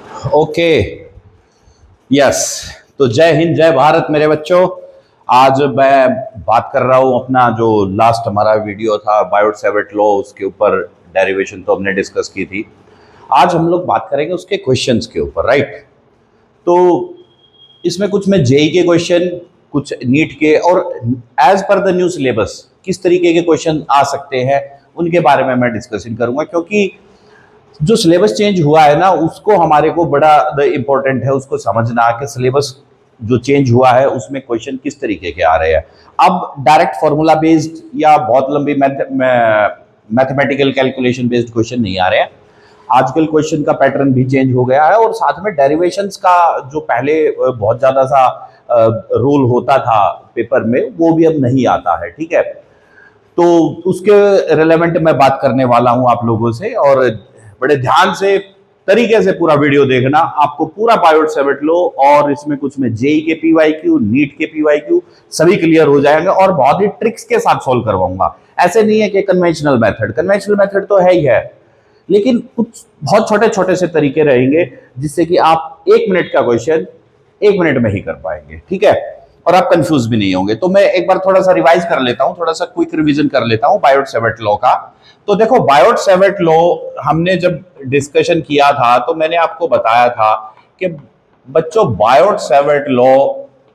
Okay. Yes. तो जय हिंद जय भारत मेरे बच्चों। आज मैं बात कर रहा हूं अपना जो लास्ट हमारा वीडियो था बायोट-सैवर्ट लॉ, उसके ऊपर डेरिवेशन तो हमने डिस्कस की थी। आज हम लोग बात करेंगे उसके क्वेश्चंस के ऊपर, राइट। तो इसमें कुछ में जेई के क्वेश्चन, कुछ नीट के, और as per the new syllabus किस तरीके के क्वेश्चन आ सकते हैं उनके बारे में मैं डिस्कशन करूंगा, क्योंकि जो सिलेबस चेंज हुआ है ना, उसको हमारे को बड़ा इम्पोर्टेंट है उसको समझना कि सिलेबस जो चेंज हुआ है उसमें क्वेश्चन किस तरीके के आ रहे हैं। अब डायरेक्ट फॉर्मूला बेस्ड या बहुत लंबी मैथमेटिकल कैलकुलेशन बेस्ड क्वेश्चन नहीं आ रहे हैं। आजकल क्वेश्चन का पैटर्न भी चेंज हो गया है, और साथ में डेरिवेशंस का जो पहले बहुत ज़्यादा सा रोल होता था पेपर में, वो भी अब नहीं आता है, ठीक है। तो उसके रिलेवेंट मैं बात करने वाला हूं आप लोगों से, और बड़े ध्यान से तरीके से पूरा वीडियो देखना, आपको पूरा बायोट-सैवर्ट लॉ और इसमें कुछ में जेई के पीवाईक्यू, नीट के पीवाईक्यू सभी क्लियर हो जाएंगे, और बहुत ही ट्रिक्स के साथ सॉल्व करवाऊंगा। ऐसे नहीं है कि कन्वेंशनल मेथड तो है ही है, लेकिन कुछ बहुत छोटे छोटे से तरीके रहेंगे जिससे कि आप 1 मिनट का क्वेश्चन 1 मिनट में ही कर पाएंगे, ठीक है, और आप कंफ्यूज भी नहीं होंगे। तो मैं एक बार थोड़ा सा रिवाइज कर लेता हूं, थोड़ा सा क्विक रिवीजन कर लेता हूं बायोट-सैवर्ट लॉ का। तो देखो, बायोट-सैवर्ट लॉ हमने जब डिस्कशन किया था तो मैंने आपको बताया था कि बच्चों, बायोट-सैवर्ट लॉ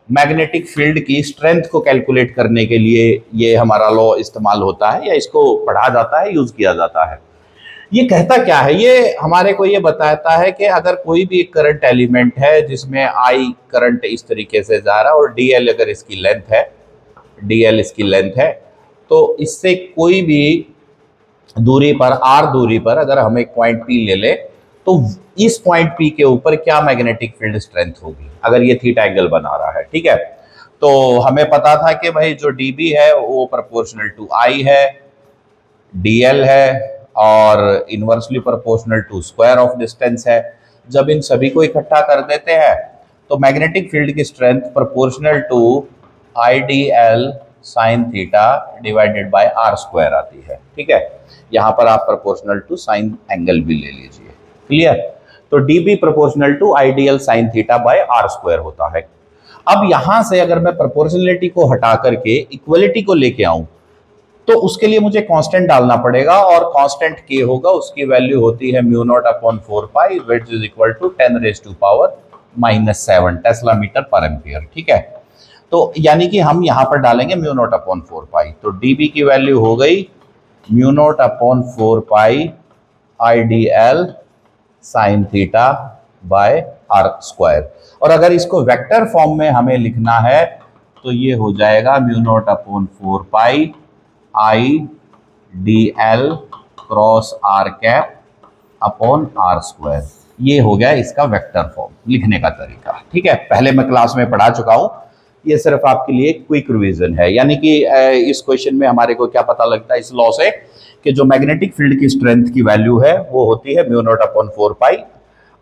मैग्नेटिक फील्ड की स्ट्रेंथ को कैलकुलेट करने के लिए ये हमारा लॉ इस्तेमाल होता है, या इसको पढ़ा जाता है, यूज किया जाता है। ये कहता क्या है? ये हमारे को ये बताता है कि अगर कोई भी करंट एलिमेंट है जिसमें आई करंट इस तरीके से जा रहा है और डीएल अगर इसकी लेंथ है, डीएल इसकी लेंथ है, तो इससे कोई भी दूरी पर, आर दूरी पर अगर हम एक पॉइंट पी ले ले, तो इस पॉइंट पी के ऊपर क्या मैग्नेटिक फील्ड स्ट्रेंथ होगी अगर ये थीटा एंगल बना रहा है, ठीक है। तो हमें पता था कि भाई जो डीबी है वो प्रोपोर्शनल टू आई है, डीएल है, और inversely proportional to square of distance है। जब इन सभी को इकट्ठा कर देते हैं तो मैग्नेटिक फील्ड की strength proportional to I D L sine theta divided by R square आती है, ठीक है। यहाँ पर आप प्रोपोर्शनल टू साइन एंगल भी ले लीजिए, क्लियर। तो D B proportional to I D L sine theta by R square होता है। अब यहां से अगर मैं प्रोपोर्शनलिटी को हटा करके इक्वलिटी को लेके आऊं, तो उसके लिए मुझे कांस्टेंट डालना पड़ेगा, और कांस्टेंट के होगा, उसकी वैल्यू होती है mu not upon 4 pi, which is equal to 10⁻⁻⁻⁷ tesla metre per ampere, ठीक है। तो यानी कि हम यहां पर डालेंगे म्यू नॉट अपॉन 4 पाई, तो डीबी की वैल्यू हो गई mu not upon 4 pi I D L sine theta by R square. और अगर इसको वेक्टर फॉर्म में हमें लिखना है तो ये हो जाएगा mu not upon 4 pi I D L cross R cap upon R square. ये हो गया इसका वेक्टर फॉर्म लिखने का तरीका, ठीक है। पहले मैं क्लास में पढ़ा चुका हूं, ये सिर्फ आपके लिए क्विक रिवीजन है। यानी कि इस क्वेश्चन में हमारे को क्या पता लगता है इस लॉ से, कि जो मैग्नेटिक फील्ड की स्ट्रेंथ की वैल्यू है वो होती है mu not upon 4 pi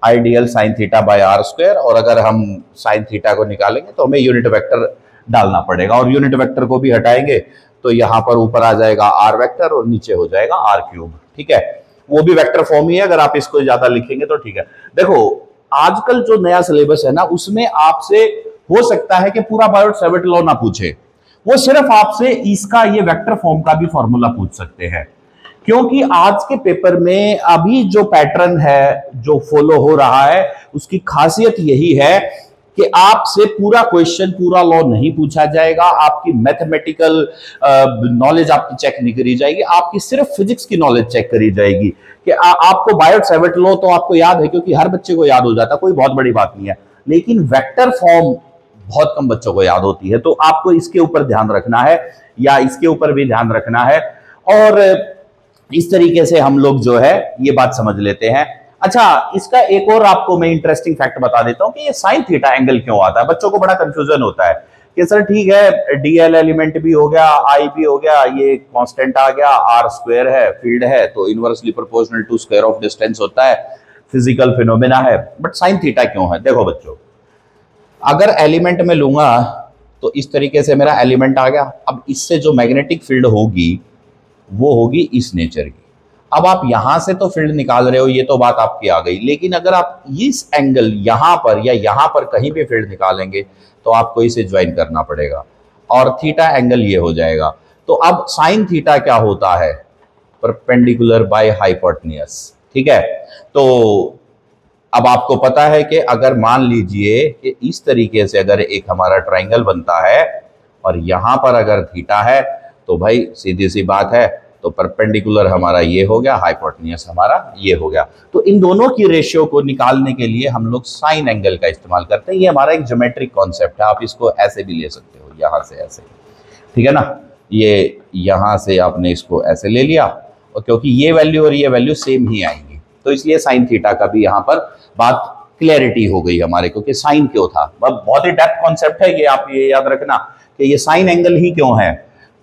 I D L sine theta by R square, और अगर हम साइन थीटा को निकालेंगे तो हमें यूनिट वेक्टर डालना पड़ेगा, और यूनिट वेक्टर को भी हटाएंगे तो यहाँ पर ऊपर आ जाएगा आर वेक्टर और नीचे हो जाएगा आर क्यूब, ठीक है। वो भी वेक्टर फॉर्म ही है, अगर आप इसको ज्यादा लिखेंगे तो ठीक है। देखो, आजकल जो नया सिलेबस है ना, उसमें आपसे हो सकता है कि पूरा बायोट-सैवर्ट लॉ ना पूछे, वो सिर्फ आपसे इसका ये वेक्टर फॉर्म का भी फॉर्मूला पूछ सकते हैं, क्योंकि आज के पेपर में अभी जो पैटर्न है जो फॉलो हो रहा है, उसकी खासियत यही है कि आपसे पूरा क्वेश्चन, पूरा लॉ नहीं पूछा जाएगा, आपकी मैथमेटिकल नॉलेज आपकी चेक नहीं करी जाएगी, आपकी सिर्फ फिजिक्स की नॉलेज चेक करी जाएगी। कि आपको बायोट-सैवर्ट लॉ तो आपको याद है, क्योंकि हर बच्चे को याद हो जाता है, कोई बहुत बड़ी बात नहीं है, लेकिन वेक्टर फॉर्म बहुत कम बच्चों को याद होती है। तो आपको इसके ऊपर ध्यान रखना है, या इसके ऊपर भी ध्यान रखना है, और इस तरीके से हम लोग जो है ये बात समझ लेते हैं। अच्छा, इसका एक और आपको मैं इंटरेस्टिंग फैक्ट बता देता हूं कि ये साइन थीटा एंगल क्यों आता है। बच्चों को बड़ा कंफ्यूजन होता है कि सर ठीक है, डीएल एलिमेंट भी हो गया, आई भी हो गया, ये कांस्टेंट आ गया, आर स्क्वायर है, फील्ड है, तो inversely proportional to square of distance होता है, फिजिकल फिनोमेना है, बट साइन थीटा क्यों है? देखो बच्चों, अगर एलिमेंट में लूंगा तो इस तरीके से मेरा एलिमेंट आ गया। अब इससे जो मैग्नेटिक फील्ड होगी वो होगी इस नेचर की। अब आप यहां से तो फील्ड निकाल रहे हो, ये तो बात आपकी आ गई, लेकिन अगर आप इस एंगल यहां पर या यहां पर कहीं भी फील्ड निकालेंगे तो आपको इसे ज्वाइन करना पड़ेगा और थीटा एंगल ये हो जाएगा। तो अब साइन थीटा क्या होता है? Perpendicular by hypotenuse. ठीक है, तो अब आपको पता है कि अगर मान लीजिए कि इस तरीके से अगर एक हमारा ट्राइंगल बनता है और यहां पर अगर थीटा है तो भाई सीधी सी बात है, तो परपेंडिकुलर हमारा ये हो गया, हाइपोटेन्यूज हमारा ये हो गया। तो इन दोनों की रेशियो को निकालने के लिए हम लोग साइन एंगल का इस्तेमाल करते हैं। ये हमारा एक ज्योमेट्रिक कॉन्सेप्ट है, आप इसको ऐसे भी ले सकते हो, यहां से ऐसे, ठीक है ना। ये यहां से आपने इसको ऐसे ले लिया और क्योंकि ये वैल्यू और ये वैल्यू सेम ही आएंगी तो इसलिए साइन थीटा का भी यहाँ पर बात क्लैरिटी हो गई हमारे, क्योंकि साइन क्यों था, बहुत ही डेप्थ कॉन्सेप्ट है ये, आप ये याद रखना कि ये साइन एंगल ही क्यों है,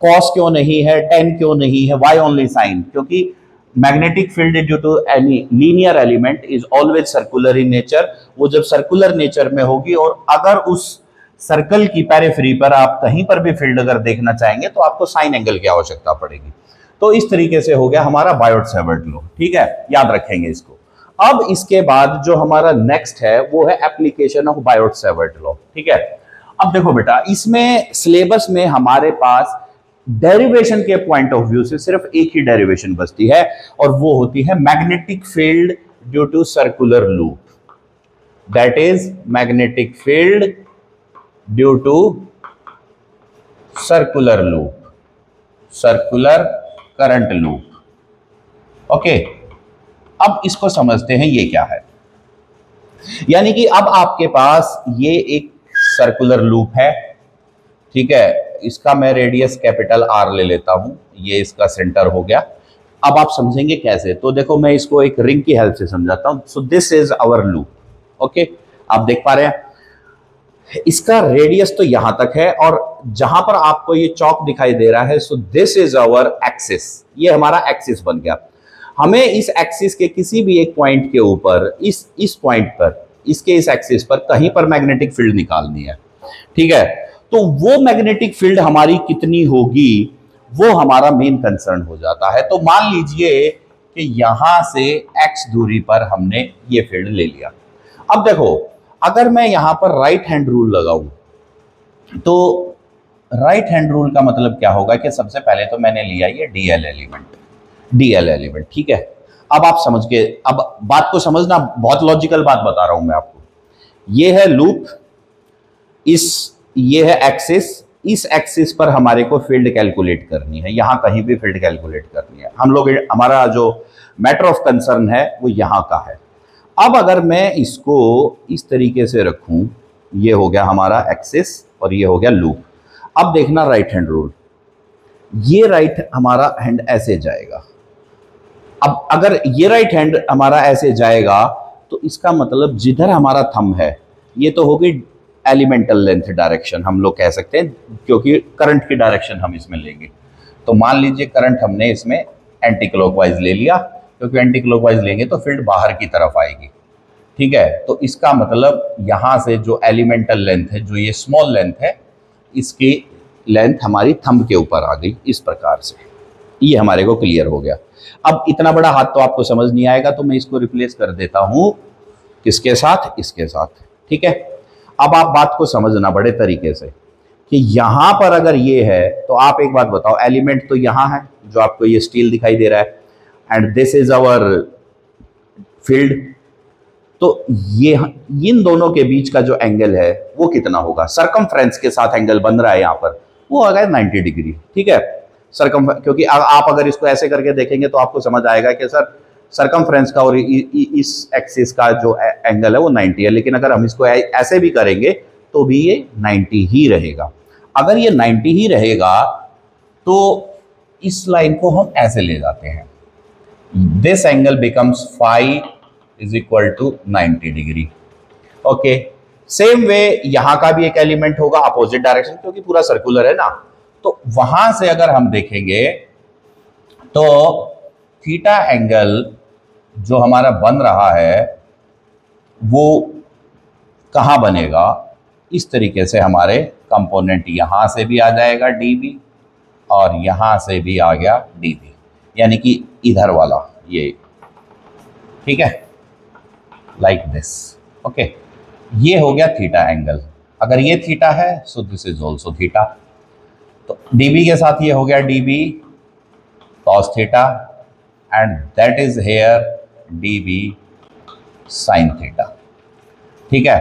कॉस क्यों नहीं है, टेन क्यों नहीं है, वाई ओनली साइन, क्योंकि magnetic field due to any linear element is always circular in nature. वो जब सर्कुलर नेचर में होगी और अगर उस सर्कल की पेरिफेरी पर आप कहीं पर भी फील्ड अगर देखना चाहेंगे तो आपको साइन एंगल की आवश्यकता पड़ेगी। तो इस तरीके से हो गया हमारा बायोट-सैवर्ट लॉ, ठीक है, याद रखेंगे इसको। अब इसके बाद जो हमारा नेक्स्ट है वो है एप्लीकेशन ऑफ बायोट-सैवर्ट लॉ, ठीक है। अब देखो बेटा, इसमें सिलेबस में हमारे पास डेरिवेशन के पॉइंट ऑफ व्यू से सिर्फ एक ही डेरिवेशन बचती है और वो होती है magnetic field due to circular loop, that is magnetic field due to circular loop, circular current loop. Okay, अब इसको समझते हैं ये क्या है। यानी कि अब आपके पास ये एक सर्कुलर लूप है, ठीक है, इसका मैं रेडियस कैपिटल आर ले लेता हूं, ये इसका सेंटर हो गया। अब आप समझेंगे कैसे, तो देखो मैं इसको एक रिंग की हेल्प से समझाता हूं। So this is our loop, okay, आप देख पा रहे हैं इसका रेडियस तो यहां तक है और जहां पर आपको ये चौक दिखाई दे रहा है, so this is our axis, ये हमारा एक्सिस बन गया। हमें इस एक्सिस के किसी भी एक पॉइंट के ऊपर इस पॉइंट पर, इसके इस एक्सिस पर कहीं पर मैग्नेटिक फील्ड निकालनी है, ठीक है। तो वो मैग्नेटिक फील्ड हमारी कितनी होगी वो हमारा मेन कंसर्न हो जाता है। तो मान लीजिए कि यहां से x दूरी पर हमने ये फील्ड ले लिया। अब देखो, अगर मैं यहां पर राइट हैंड रूल लगाऊं तो राइट हैंड रूल का मतलब क्या होगा कि सबसे पहले तो मैंने लिया ये डीएल एलिमेंट, ठीक है। अब आप समझ के, अब बात को समझना, बहुत लॉजिकल बात बता रहा हूं मैं आपको। ये है लूप, ये है एक्सिस, इस एक्सिस पर हमारे को फील्ड कैलकुलेट करनी है, यहां कहीं भी फील्ड कैलकुलेट करनी है। हम लोग, हमारा जो मैटर ऑफ कंसर्न है वो यहां का है। अब अगर मैं इसको इस तरीके से रखूं, ये हो गया हमारा एक्सिस और ये हो गया लूप। अब देखना राइट हैंड रूल, ये राइट हमारा हैंड ऐसे जाएगा। अब अगर ये राइट हैंड हमारा ऐसे जाएगा तो इसका मतलब जिधर हमारा थंब है ये तो होगी एलिमेंटल लेंथ डायरेक्शन, हम लोग कह सकते हैं, क्योंकि करंट की डायरेक्शन हम इसमें लेंगे। तो मान लीजिए करंट हमने इसमें एंटी क्लॉकवाइज ले लिया, क्योंकि एंटी क्लॉकवाइज लेंगे तो फील्ड बाहर की तरफ आएगी, ठीक है। तो इसका मतलब यहां से जो एलिमेंटल लेंथ है, जो ये स्मॉल लेंथ है, इसकी लेंथ हमारी थंब के ऊपर आ गई इस प्रकार से। ये हमारे को क्लियर हो गया। अब इतना बड़ा हाथ तो आपको समझ नहीं आएगा, तो मैं इसको रिप्लेस कर देता हूं किसके साथ, इसके साथ, ठीक है। अब आप बात को समझना बड़े तरीके से कि यहां पर अगर ये है तो आप एक बात बताओ, एलिमेंट तो यहां है जो आपको ये स्टील दिखाई दे रहा है, and this is our field. तो ये इन दोनों के बीच का जो एंगल है वो कितना होगा, सरकमफ्रेंस के साथ एंगल बन रहा है यहाँ पर, वो आ गया 90 डिग्री, ठीक है। क्योंकि आप अगर इसको ऐसे करके देखेंगे तो आपको समझ आएगा कि सर सरकमफ्रेंस का और इस एक्सिस का जो एंगल है वो 90 है, लेकिन अगर हम इसको ऐसे भी करेंगे तो भी ये 90 ही रहेगा। अगर ये 90 ही रहेगा तो इस लाइन को हम ऐसे ले जाते हैं, this angle becomes phi is equal to 90 degree. Okay, same way यहां का भी एक एलिमेंट होगा अपोजिट डायरेक्शन, क्योंकि पूरा सर्कुलर है ना। तो वहां से अगर हम देखेंगे तो थीटा एंगल जो हमारा बन रहा है वो कहां बनेगा, इस तरीके से हमारे कंपोनेंट यहां से भी आ जाएगा dB और यहां से भी आ गया dB, यानी कि इधर वाला ये, ठीक है, लाइक दिस। ओके, ये हो गया थीटा एंगल। अगर ये थीटा है so this is also theta. तो डीबी के साथ ये हो गया dB cos theta and that is here dB sine theta. ठीक है,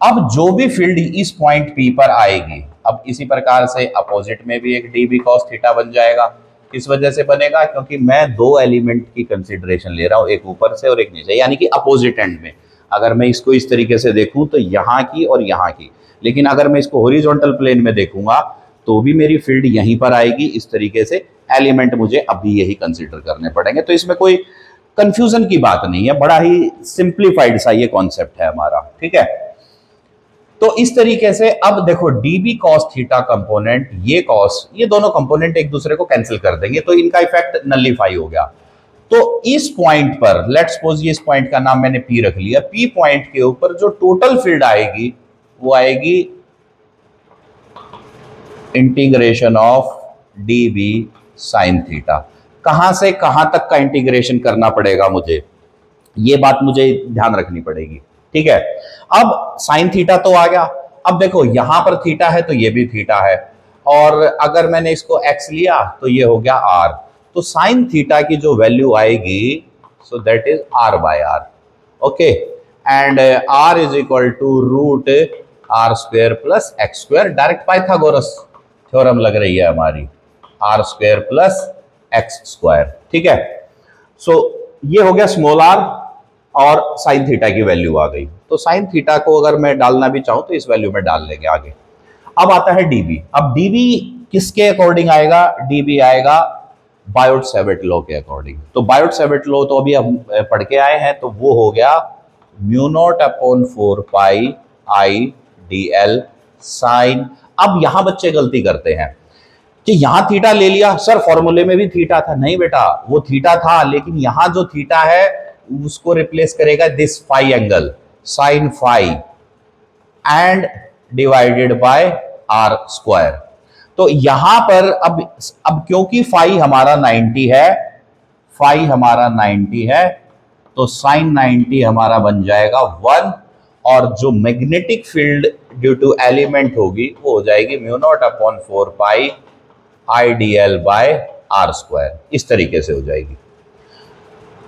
अब जो भी फील्ड इस पॉइंट पी पर आएगी, अब इसी प्रकार से अपोजिट में भी एक डीबी कॉस थीटा बन जाएगा। किस वजह से बनेगा? क्योंकि मैं दो एलिमेंट की कंसिडरेशन ले रहा हूं, एक ऊपर से और एक नीचे, यानी कि अपोजिट एंड में। अगर मैं इसको इस तरीके से देखूं तो यहाँ की और यहाँ की, लेकिन अगर मैं इसको हॉरिजॉन्टल प्लेन में देखूंगा तो भी मेरी फील्ड यहीं पर आएगी। इस तरीके से एलिमेंट मुझे अभी यही कंसीडर करने पड़ेंगे। तो इसमें कोई कंफ्यूजन की बात नहीं है, बड़ा ही सिंप्लीफाइड सा ये कॉन्सेप्ट है हमारा। ठीक है, तो इस तरीके से अब देखो डीबी कॉस थीटा कंपोनेंट, ये कॉस, ये दोनों कंपोनेंट एक दूसरे को कैंसिल कर देंगे, तो इनका इफेक्ट नलिफाई हो गया। तो इस पॉइंट पर लेट्स सपोज ये इस पॉइंट का नाम मैंने पी रख लिया, पी पॉइंट के ऊपर जो टोटल फील्ड आएगी वो आएगी integration of dB sine theta. कहां से कहां तक का इंटीग्रेशन करना पड़ेगा मुझे, ये बात मुझे ध्यान रखनी पड़ेगी। ठीक है, अब साइन थीटा तो आ गया। अब देखो यहां पर थीटा है तो ये भी थीटा है, और अगर मैंने इसको एक्स लिया तो ये हो गया आर। तो साइन थीटा की जो वैल्यू आएगी so that is R by R. Okay, and R is equal to root R square plus X square. Direct Pythagoras theorem लग रही है हमारी, R square plus X square. ठीक है, सो ये हो गया स्मॉल आर और साइन थीटा की वैल्यू आ गई। तो साइन थीटा को अगर मैं डालना भी चाहूं तो इस वैल्यू में डाल लेंगे आगे। अब आता है डीबी। अब डीबी किसके अकॉर्डिंग आएगा? डीबी आएगा बायोट-सैवर्ट लॉ के अकॉर्डिंग। तो बायोट-सैवर्ट लॉ तो अभी हम पढ़ के आए हैं, तो वो हो गया mu not upon 4 pi I D L sign. अब यहां बच्चे गलती करते हैं कि यहां थीटा ले लिया, सर फॉर्मूले में भी थीटा था। नहीं बेटा, वो थीटा था, लेकिन यहां जो थीटा है उसको रिप्लेस करेगा this phi angle, sine phi and divided by R square. तो यहां पर अब क्योंकि फाई हमारा 90 है, फाई हमारा 90 है, तो साइन 90 हमारा बन जाएगा 1, और जो magnetic field due to element होगी वो हो जाएगी mu not upon 4 pi I D L by R square. इस तरीके से हो जाएगी।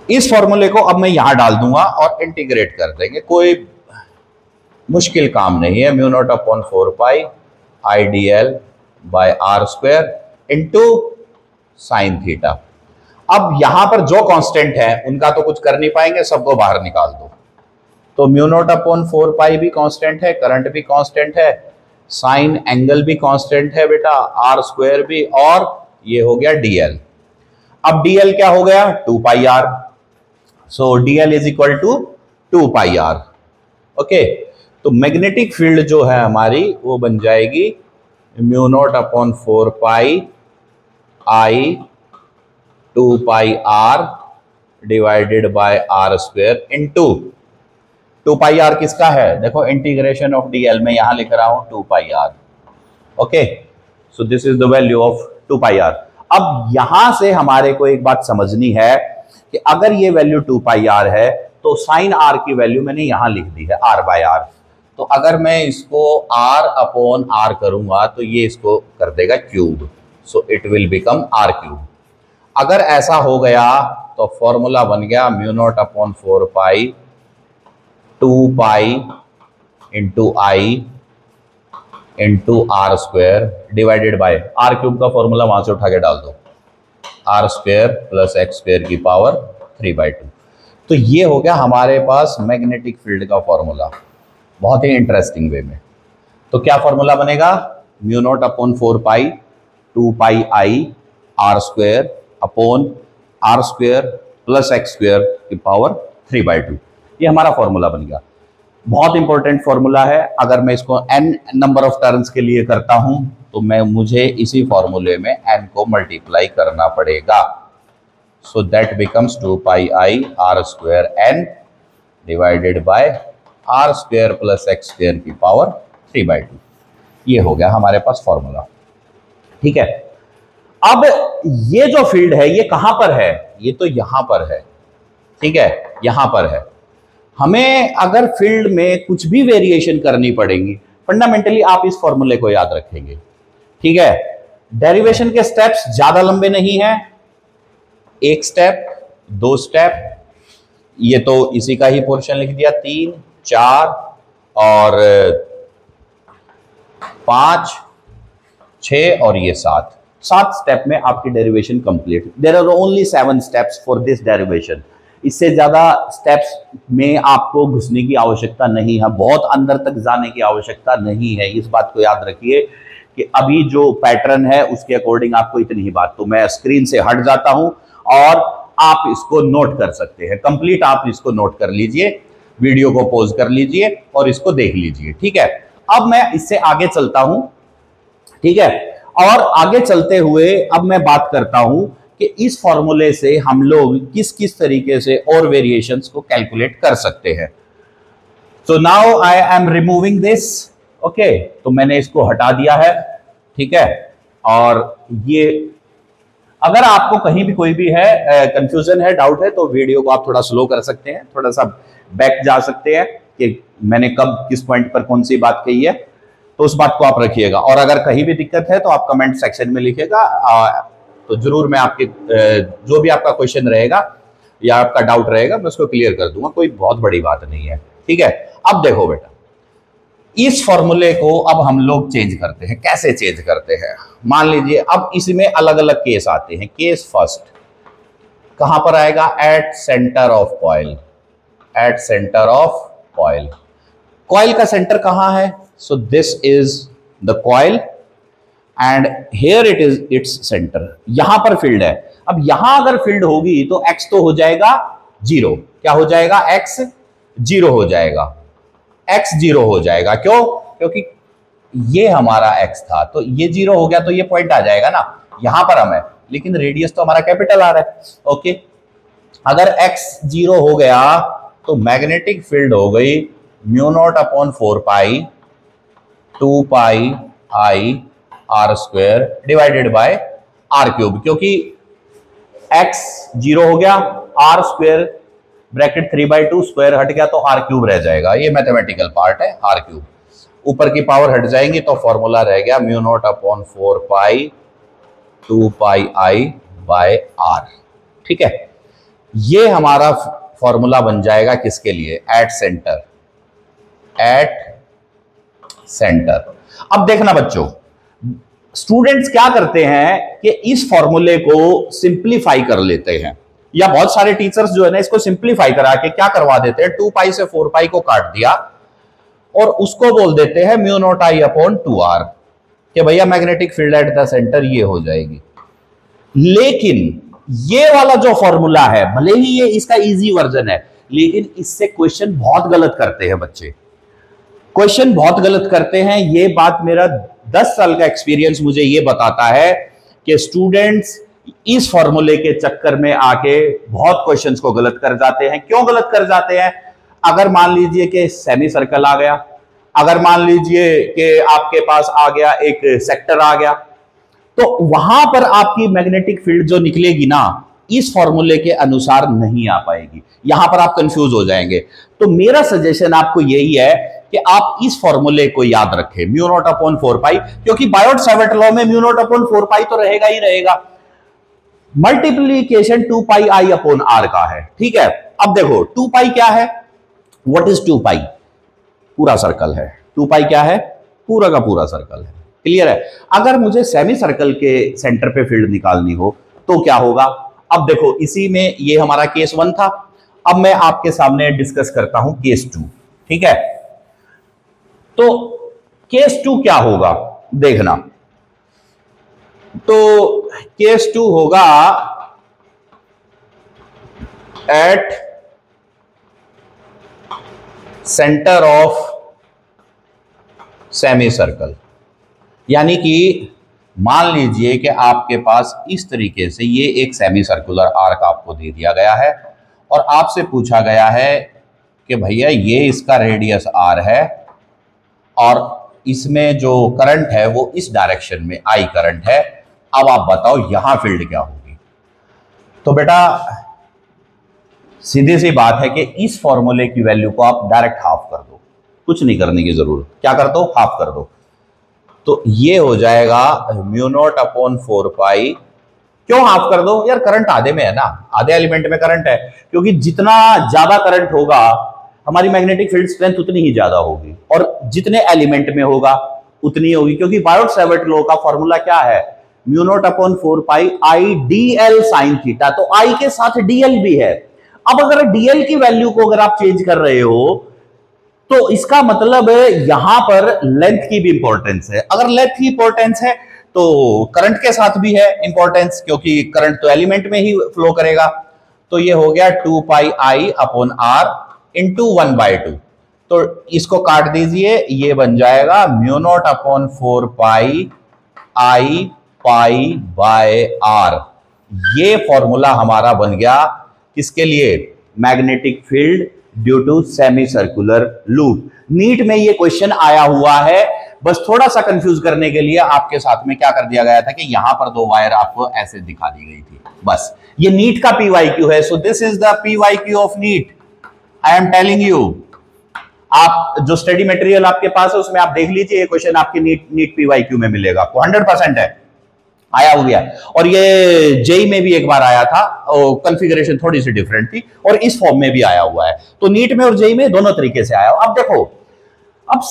इस फॉर्मूले को अब मैं यहां डाल दूंगा और इंटीग्रेट कर देंगे, कोई मुश्किल काम नहीं है। Mu not upon 4 pi I D L by R square into sine theta. अब यहां पर जो कांस्टेंट है उनका तो कुछ कर नहीं पाएंगे, सबको बाहर निकाल दो। तो म्यू नॉट अपॉन 4 पाई भी कांस्टेंट है, करंट भी कांस्टेंट है, साइन एंगल भी कांस्टेंट है बेटा, आर स्क्वायर भी, और ये हो गया डीएल। अब डीएल क्या हो गया? 2 pi R. So DL is equal to 2 pi R. Okay, तो मैग्नेटिक फील्ड जो है हमारी वो बन जाएगी mu not upon 4 pi I 2 pi R divided by R square into 2 pi R किसका है? देखो इंटीग्रेशन ऑफ डीएल में यहां लिख रहा हूं 2 pi R. Okay, so this is the value of 2 pi R. अब यहां से हमारे को एक बात समझनी है कि अगर ये वैल्यू 2 पाई आर है तो साइन आर की वैल्यू मैंने यहां लिख दी है आर बाय आर। तो अगर मैं इसको आर अपॉन आर करूंगा तो ये इसको कर देगा cube, so it will become R cube. अगर ऐसा हो गया तो फॉर्मूला बन गया mu not upon 4 pi 2 pi into I into R square divided by R cube का फॉर्मूला वहां से उठा के डाल दो, R square plus X square की पावर 3/2। तो ये हो गया हमारे पास मैग्नेटिक फील्ड का फॉर्मूला, बहुत ही इंटरेस्टिंग वे में। तो क्या फॉर्मूला बनेगा? Mu naught upon 4 pi 2 pi I R square upon R square plus X square की पावर 3/2। ये हमारा फॉर्मूला बन गया। बहुत इंपॉर्टेंट फॉर्मूला है। अगर मैं इसको n नंबर ऑफ टर्न्स के लिए करता हूं तो मुझे इसी फॉर्मूले में n को मल्टीप्लाई करना पड़ेगा। So that becomes 2 pi I R square n divided by R square plus X square की पावर 3/2। ये हो गया हमारे पास फॉर्मूला। ठीक है, अब ये जो फील्ड है ये कहां पर है? ये तो यहां पर है, ठीक है, यहां पर है। हमें अगर फील्ड में कुछ भी वेरिएशन करनी पड़ेगी, फंडामेंटली आप इस फॉर्मूले को याद रखेंगे, ठीक है। डेरिवेशन के स्टेप्स ज्यादा लंबे नहीं हैं, एक स्टेप, दो स्टेप, ये तो इसी का ही पोर्शन लिख दिया, 3, 4 और 5, 6 और ये 7 स्टेप में आपकी derivation complete. There are only 7 steps for this derivation. इससे ज्यादा स्टेप्स में आपको घुसने की आवश्यकता नहीं है, बहुत अंदर तक जाने की आवश्यकता नहीं है। इस बात को याद रखिए कि अभी जो पैटर्न है उसके अकॉर्डिंग आपको इतनी ही बात। तो मैं स्क्रीन से हट जाता हूं और आप इसको नोट कर सकते हैं, कंप्लीट आप इसको नोट कर लीजिए, वीडियो को पॉज कर लीजिए और इसको देख लीजिए, ठीक है। अब मैं इससे आगे चलता हूं, ठीक है, और आगे चलते हुए अब मैं बात करता हूं कि इस फॉर्मूले से हम लोग किस किस तरीके से और वेरिएशंस को कैलकुलेट कर सकते हैं। So now I am removing this, okay, तो मैंने इसको हटा दिया है, ठीक है। और ये अगर आपको कहीं भी कोई भी है कंफ्यूजन है, डाउट है, तो वीडियो को आप थोड़ा स्लो कर सकते हैं, थोड़ा सा बैक जा सकते हैं कि मैंने कब किस पॉइंट पर कौन सी बात कही है, तो उस बात को आप रखिएगा। और अगर कहीं भी दिक्कत है तो आप कमेंट सेक्शन में लिखिएगा, तो जरूर मैं आपके जो भी आपका क्वेश्चन रहेगा या आपका डाउट रहेगा मैं उसको क्लियर कर दूंगा, कोई बहुत बड़ी बात नहीं है, ठीक है। अब देखो बेटा, इस फॉर्मूले को अब हम लोग चेंज करते हैं। कैसे चेंज करते हैं, मान लीजिए अब इसमें अलग अलग केस आते हैं। केस फर्स्ट कहां पर आएगा, at centre of coil, at centre of coil. Coil का सेंटर कहां है, so this is the coil and here it is its centre. यहां पर फील्ड है। अब यहां अगर फील्ड होगी तो x तो हो जाएगा 0, क्या हो जाएगा, x 0 हो जाएगा, x 0 हो जाएगा। क्यों, क्योंकि ये हमारा x था, तो ये 0 हो गया तो ये पॉइंट आ जाएगा ना, यहां पर हम है, लेकिन रेडियस तो हमारा कैपिटल आ रहा है, ओके। अगर x 0 हो गया तो मैग्नेटिक फील्ड हो गई μ0/4 2 पाई I r² divided by r³, क्योंकि x 0 हो गया, r² ब्रैकेट 3/2 स्क्वायर हट गया तो r³ रह जाएगा, ये मैथमेटिकल पार्ट है, r³। ऊपर की पावर हट जाएंगी तो फॉर्मूला रह गया μ0/4 2 पाई I/r, ठीक है। ये हमारा फॉर्मूला बन जाएगा किसके लिए, एट सेंटर, एट सेंटर। अब देखना बच्चों, स्टूडेंट्स क्या करते हैं कि इस फॉर्मूले को सिंप्लीफाई कर लेते हैं, या बहुत सारे टीचर्स जो है ना इसको सिंप्लीफाई करा के क्या करवा देते हैं, 2 पाई से 4 पाई को काट दिया और उसको बोल देते हैं μ0I/2r कि भैया magnetic field at the centre ये हो जाएगी। लेकिन ये वाला जो फॉर्मूला है, भले ही ये इसका इजी वर्जन है, लेकिन इससे क्वेश्चन बहुत गलत करते हैं बच्चे, क्वेश्चन बहुत गलत करते हैं। ये बात मेरा 10 साल का एक्सपीरियंस मुझे ये बताता है कि स्टूडेंट्स इस फॉर्मूले के चक्कर में आके बहुत क्वेश्चंस को गलत कर जाते हैं। क्यों गलत कर जाते हैं, अगर मान लीजिए कि सेमी सर्कल आ गया, अगर मान लीजिए कि आपके पास आ गया एक सेक्टर आ गया, तो वहां पर आपकी मैग्नेटिक फील्ड जो निकलेगी ना इस फॉर्मूले के अनुसार नहीं आ पाएगी, यहां पर आप कंफ्यूज हो जाएंगे। तो मेरा सजेशन आपको यही है कि आप इस फॉर्मूले को याद रखें, μ0/4 क्योंकि बायोट-सैवर्ट लॉ में μ0/4 तो रहेगा ही रहेगा, मल्टीप्लीकेशन 2 पाई I/r का है, ठीक है। अब देखो 2 पाई क्या है, व्हाट इज 2 पाई, पूरा सर्कल है, 2 पाई क्या है, पूरा का पूरा सर्कल है, क्लियर है। अगर मुझे सेमी सर्कल के सेंटर पे फील्ड निकालनी हो तो क्या होगा, अब देखो इसी में ये हमारा केस 1 था, अब मैं आपके सामने डिस्कस करता हूं केस 2, ठीक है। तो केस 2 क्या होगा देखना, तो केस 2 होगा at centre of semi circle, यानी कि मान लीजिए कि आपके पास इस तरीके से ये एक सेमी सर्कुलर आर्क आपको दे दिया गया है और आपसे पूछा गया है कि भैया ये इसका रेडियस r है और इसमें जो करंट है वो इस डायरेक्शन में I करंट है। अब आप बताओ यहां फील्ड क्या होगी। तो बेटा सीधी सी बात है कि इस फॉर्मूले की वैल्यू को आप डायरेक्ट हाफ कर दो, कुछ नहीं करने की जरूरत। क्या कर दो? हाफ कर दो। तो ये हो जाएगा म्यू नॉट अपॉन 4 पाई। क्यों हाफ कर दो? यार करंट आधे में है ना, आधे एलिमेंट में करंट है, क्योंकि जितना ज्यादा करंट होगा हमारी मैग्नेटिक फील्ड स्ट्रेंथ उतनी ही ज्यादा होगी, और जितने एलिमेंट में होगा उतनी होगी, क्योंकि बायोट-सैवर्ट लॉ का फॉर्मूला क्या है? Mu not upon 4 pi I D L sine theta. तो आई के साथ डीएल भी है। अब अगर डीएल की वैल्यू को अगर आप चेंज कर रहे हो तो इसका मतलब यहां पर लेंथ की भी इंपॉर्टेंस है। अगर लेंथ की इंपॉर्टेंस है तो करंट के साथ भी है इंपॉर्टेंस, क्योंकि करंट तो एलिमेंट में ही फ्लो करेगा। तो ये हो गया 2 pi I upon R into 1/2। तो इसको काट दीजिए, ये बन जाएगा mu not upon 4 pi I pi by R. ये फॉर्मूला हमारा बन गया किसके लिए? Magnetic field due to semi circular loop. NEET में ये क्वेश्चन आया हुआ है, बस थोड़ा सा कंफ्यूज करने के लिए आपके साथ में क्या कर दिया गया था कि यहां पर 2 वायर आपको ऐसे दिखा दी गई थी। बस ये नीट का पीवाईक्यू है। So this is the PYQ of NEET. I am telling you, आप जो स्टडी मटेरियल आपके पास है उसमें आप देख लीजिए, ये क्वेश्चन आपके नीट पीवाईक्यू में मिलेगा आपको, 100% है, आया हुआ है। और ये जेई में भी एक बार आया था, कॉन्फ़िगरेशन थोड़ी सी डिफरेंट थी, और इस फॉर्म में भी आया हुआ है। तो नीट में और जेई में दोनों तरीके से आया। अब देखो, अब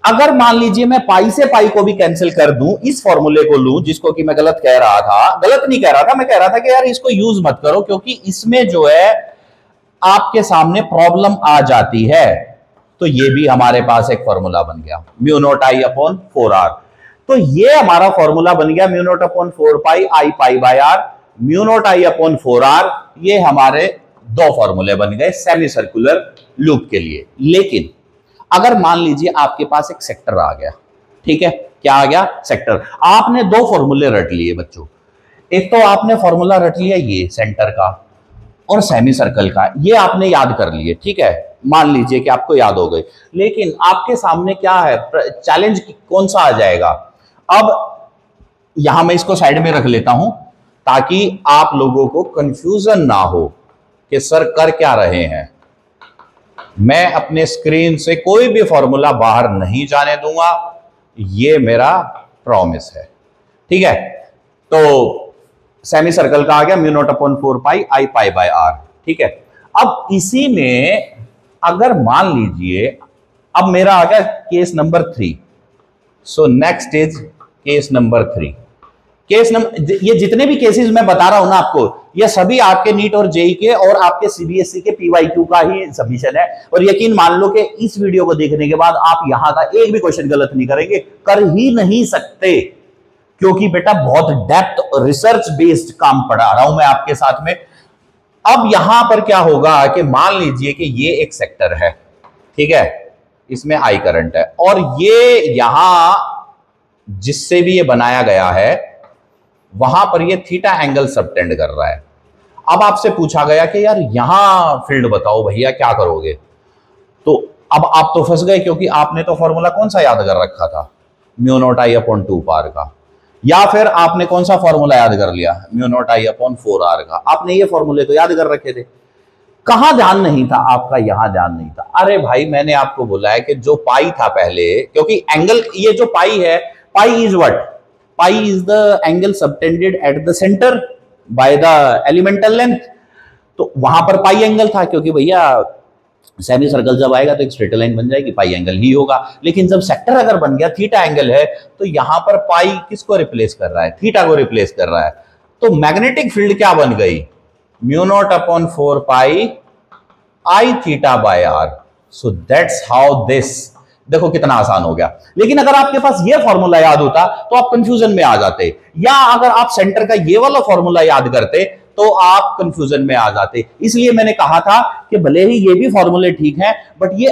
अगर मान लीजिए मैं पाई से पाई को भी कैंसिल कर दूं, इस फॉर्मूले को लूं, जिसको कि मैं गलत कह रहा था, गलत नहीं कह रहा था, मैं कह रहा था कि यार इसको यूज मत करो, क्योंकि इसमें जो है आपके सामने प्रॉब्लम आ जाती है। तो ये भी हमारे पास एक फॉर्मूला बन गया, mu naught I upon 4r। तो ये हमारा फॉर्मूला बन गया mu not upon 4 pi I pi by R, mu naught I upon 4r। ये हमारे दो फॉर्मूले बन गए सेमी सर्कुलर लूप के लिए। लेकिन अगर मान लीजिए आपके पास एक सेक्टर आ गया, ठीक है, क्या आ गया? सेक्टर। आपने दो फॉर्मूले रट लिए बच्चों। एक तो आपने फॉर्मूला रट लिया ये सेंटर का और सेमी सर्कल का, ये आपने याद कर लिए, ठीक है, मान लीजिए कि आपको याद हो गए। लेकिन आपके सामने क्या है, चैलेंज कौन सा आ जाएगा? अब यहां मैं इसको साइड में रख लेता हूं ताकि आप लोगों को कंफ्यूजन ना हो कि सर कर क्या रहे हैं। मैं अपने स्क्रीन से कोई भी फॉर्मूला बाहर नहीं जाने दूंगा, ये मेरा प्रॉमिस है, ठीक है। तो सेमी सर्कल का आ गया mu not upon 4 pi I pi by R, ठीक है। अब इसी में अगर मान लीजिए, अब मेरा आ गया case number 3। So next is case number 3। Case number, ये जितने भी केसेस मैं बता रहा हूं ना आपको, ये सभी आपके नीट और जेई के और आपके सीबीएसई के पीवाईक्यू का ही सबमिशन है। और यकीन मान लो कि इस वीडियो को देखने के बाद आप यहां का एक भी क्वेश्चन गलत नहीं करेंगे, कर ही नहीं सकते, क्योंकि बेटा बहुत डेप्थ रिसर्च बेस्ड काम पढ़ा रहा हूं मैं आपके साथ में। अब यहां पर क्या होगा कि मान लीजिए कि ये एक सेक्टर है, ठीक है, इसमें आई करंट है, और ये यहां जिससे भी ये बनाया गया है वहां पर ये थीटा एंगल सबटेंड कर रहा है। अब आपसे पूछा गया कि यार यहां फील्ड बताओ भैया, क्या करोगे? तो अब आप तो फंस गए, क्योंकि आपने तो फॉर्मूला कौन सा याद कर रखा था? म्यू नॉट आई अपॉन 2 पार का। या फिर आपने कौन सा फॉर्मूला याद कर लिया? Mu naught I upon 4r का। आपने ये फॉर्मूले तो याद कर रखे थे। कहां ध्यान नहीं था आपका? यहां ध्यान नहीं था। अरे भाई, मैंने आपको बोला है कि जो पाई था पहले, क्योंकि एंगल, ये जो पाई है, pi is what? Pi is the angle subtended at the centre by the elemental length. तो वहां पर पाई एंगल था, क्योंकि भैया सेमी सर्कल जब आएगा तो एक स्ट्रेट लाइन बन जाएगी, पाई एंगल ही होगा। लेकिन जब सेक्टर अगर बन गया, थीटा एंगल है, तो यहां पर पाई किसको रिप्लेस कर रहा है? थीटा को रिप्लेस कर रहा है। तो मैग्नेटिक फील्ड क्या बन गई? Mu not upon 4 pi I theta by R. So that's how this, देखो कितना आसान हो गया। लेकिन अगर आपके पास ये फॉर्मूला याद होता तो आप कंफ्यूजन में आ जाते, या अगर आप सेंटर का ये वाला फॉर्मूला याद करते तो आप कंफ्यूजन में आ जाते। इसलिए मैंने कहा था कि भले ही ये भी फॉर्मूले ठीक हैं, बट ये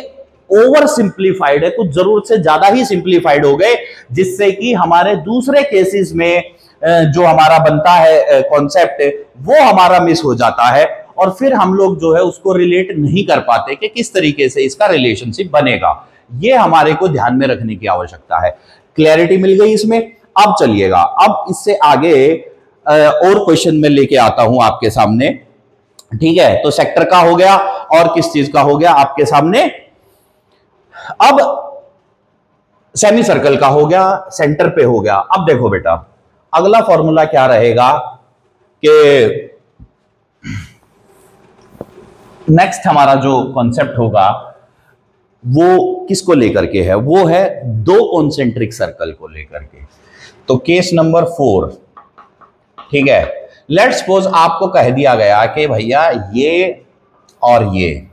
ओवर सिंप्लीफाइड है, कुछ जरूरत से ज्यादा ही सिंप्लीफाइड हो गए, जिससे कि हमारे दूसरे केसेस में जो हमारा बनता है कॉन्सेप्ट, वो हमारा मिस हो जाता है, और फिर हम लोग जो है उसको रिलेट नहीं कर पाते कि किस तरीके से इसका रिलेशनशिप बनेगा। ये हमारे को ध्यान में रखने की आवश्यकता है। क्लैरिटी मिल गई इसमें? अब चलिएगा, अब इससे आगे और क्वेश्चन में लेके आता हूं आपके सामने। ठीक है, तो सेक्टर का हो गया और किस चीज का हो गया आपके सामने। अब सेमी सर्कल का हो गया, सेंटर पे हो गया। अब देखो बेटा, अगला फॉर्मूला क्या रहेगा कि नेक्स्ट हमारा जो कॉन्सेप्ट होगा वो किसको लेकर के है, वो है दो कॉन्सेंट्रिक सर्कल को लेकर के। तो केस नंबर 4, ठीक है, लेट्स सपोज आपको कह दिया गया कि भैया ये और ये,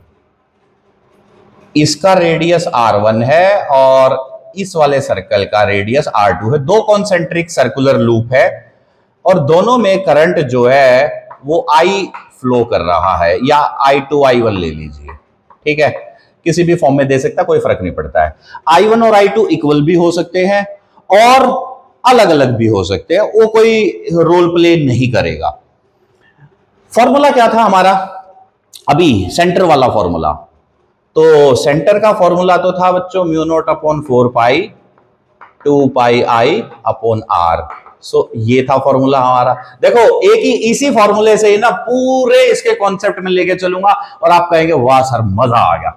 इसका रेडियस R1 है और इस वाले सर्कल का रेडियस R2 है। दो कॉन्सेंट्रिक सर्कुलर लूप है और दोनों में करंट जो है वो I फ्लो कर रहा है, या I2 I1 ले लीजिए। ठीक है, किसी भी फॉर्म में दे सकता, कोई फर्क नहीं पड़ता है। I1 और I2 इक्वल भी हो सकते हैं और अलग अलग भी हो सकते हैं, वो कोई रोल प्ले नहीं करेगा। फॉर्मूला क्या था हमारा अभी, सेंटर वाला फॉर्मूला। तो सेंटर का फॉर्मूला तो था बच्चों mu not upon 4 pi 2 pi I upon R. So ये था फॉर्मूला हमारा। देखो एक ही इसी फॉर्मूले से ही ना पूरे इसके कॉन्सेप्ट में लेके चलूंगा और आप कहेंगे वाह सर मजा आ गया।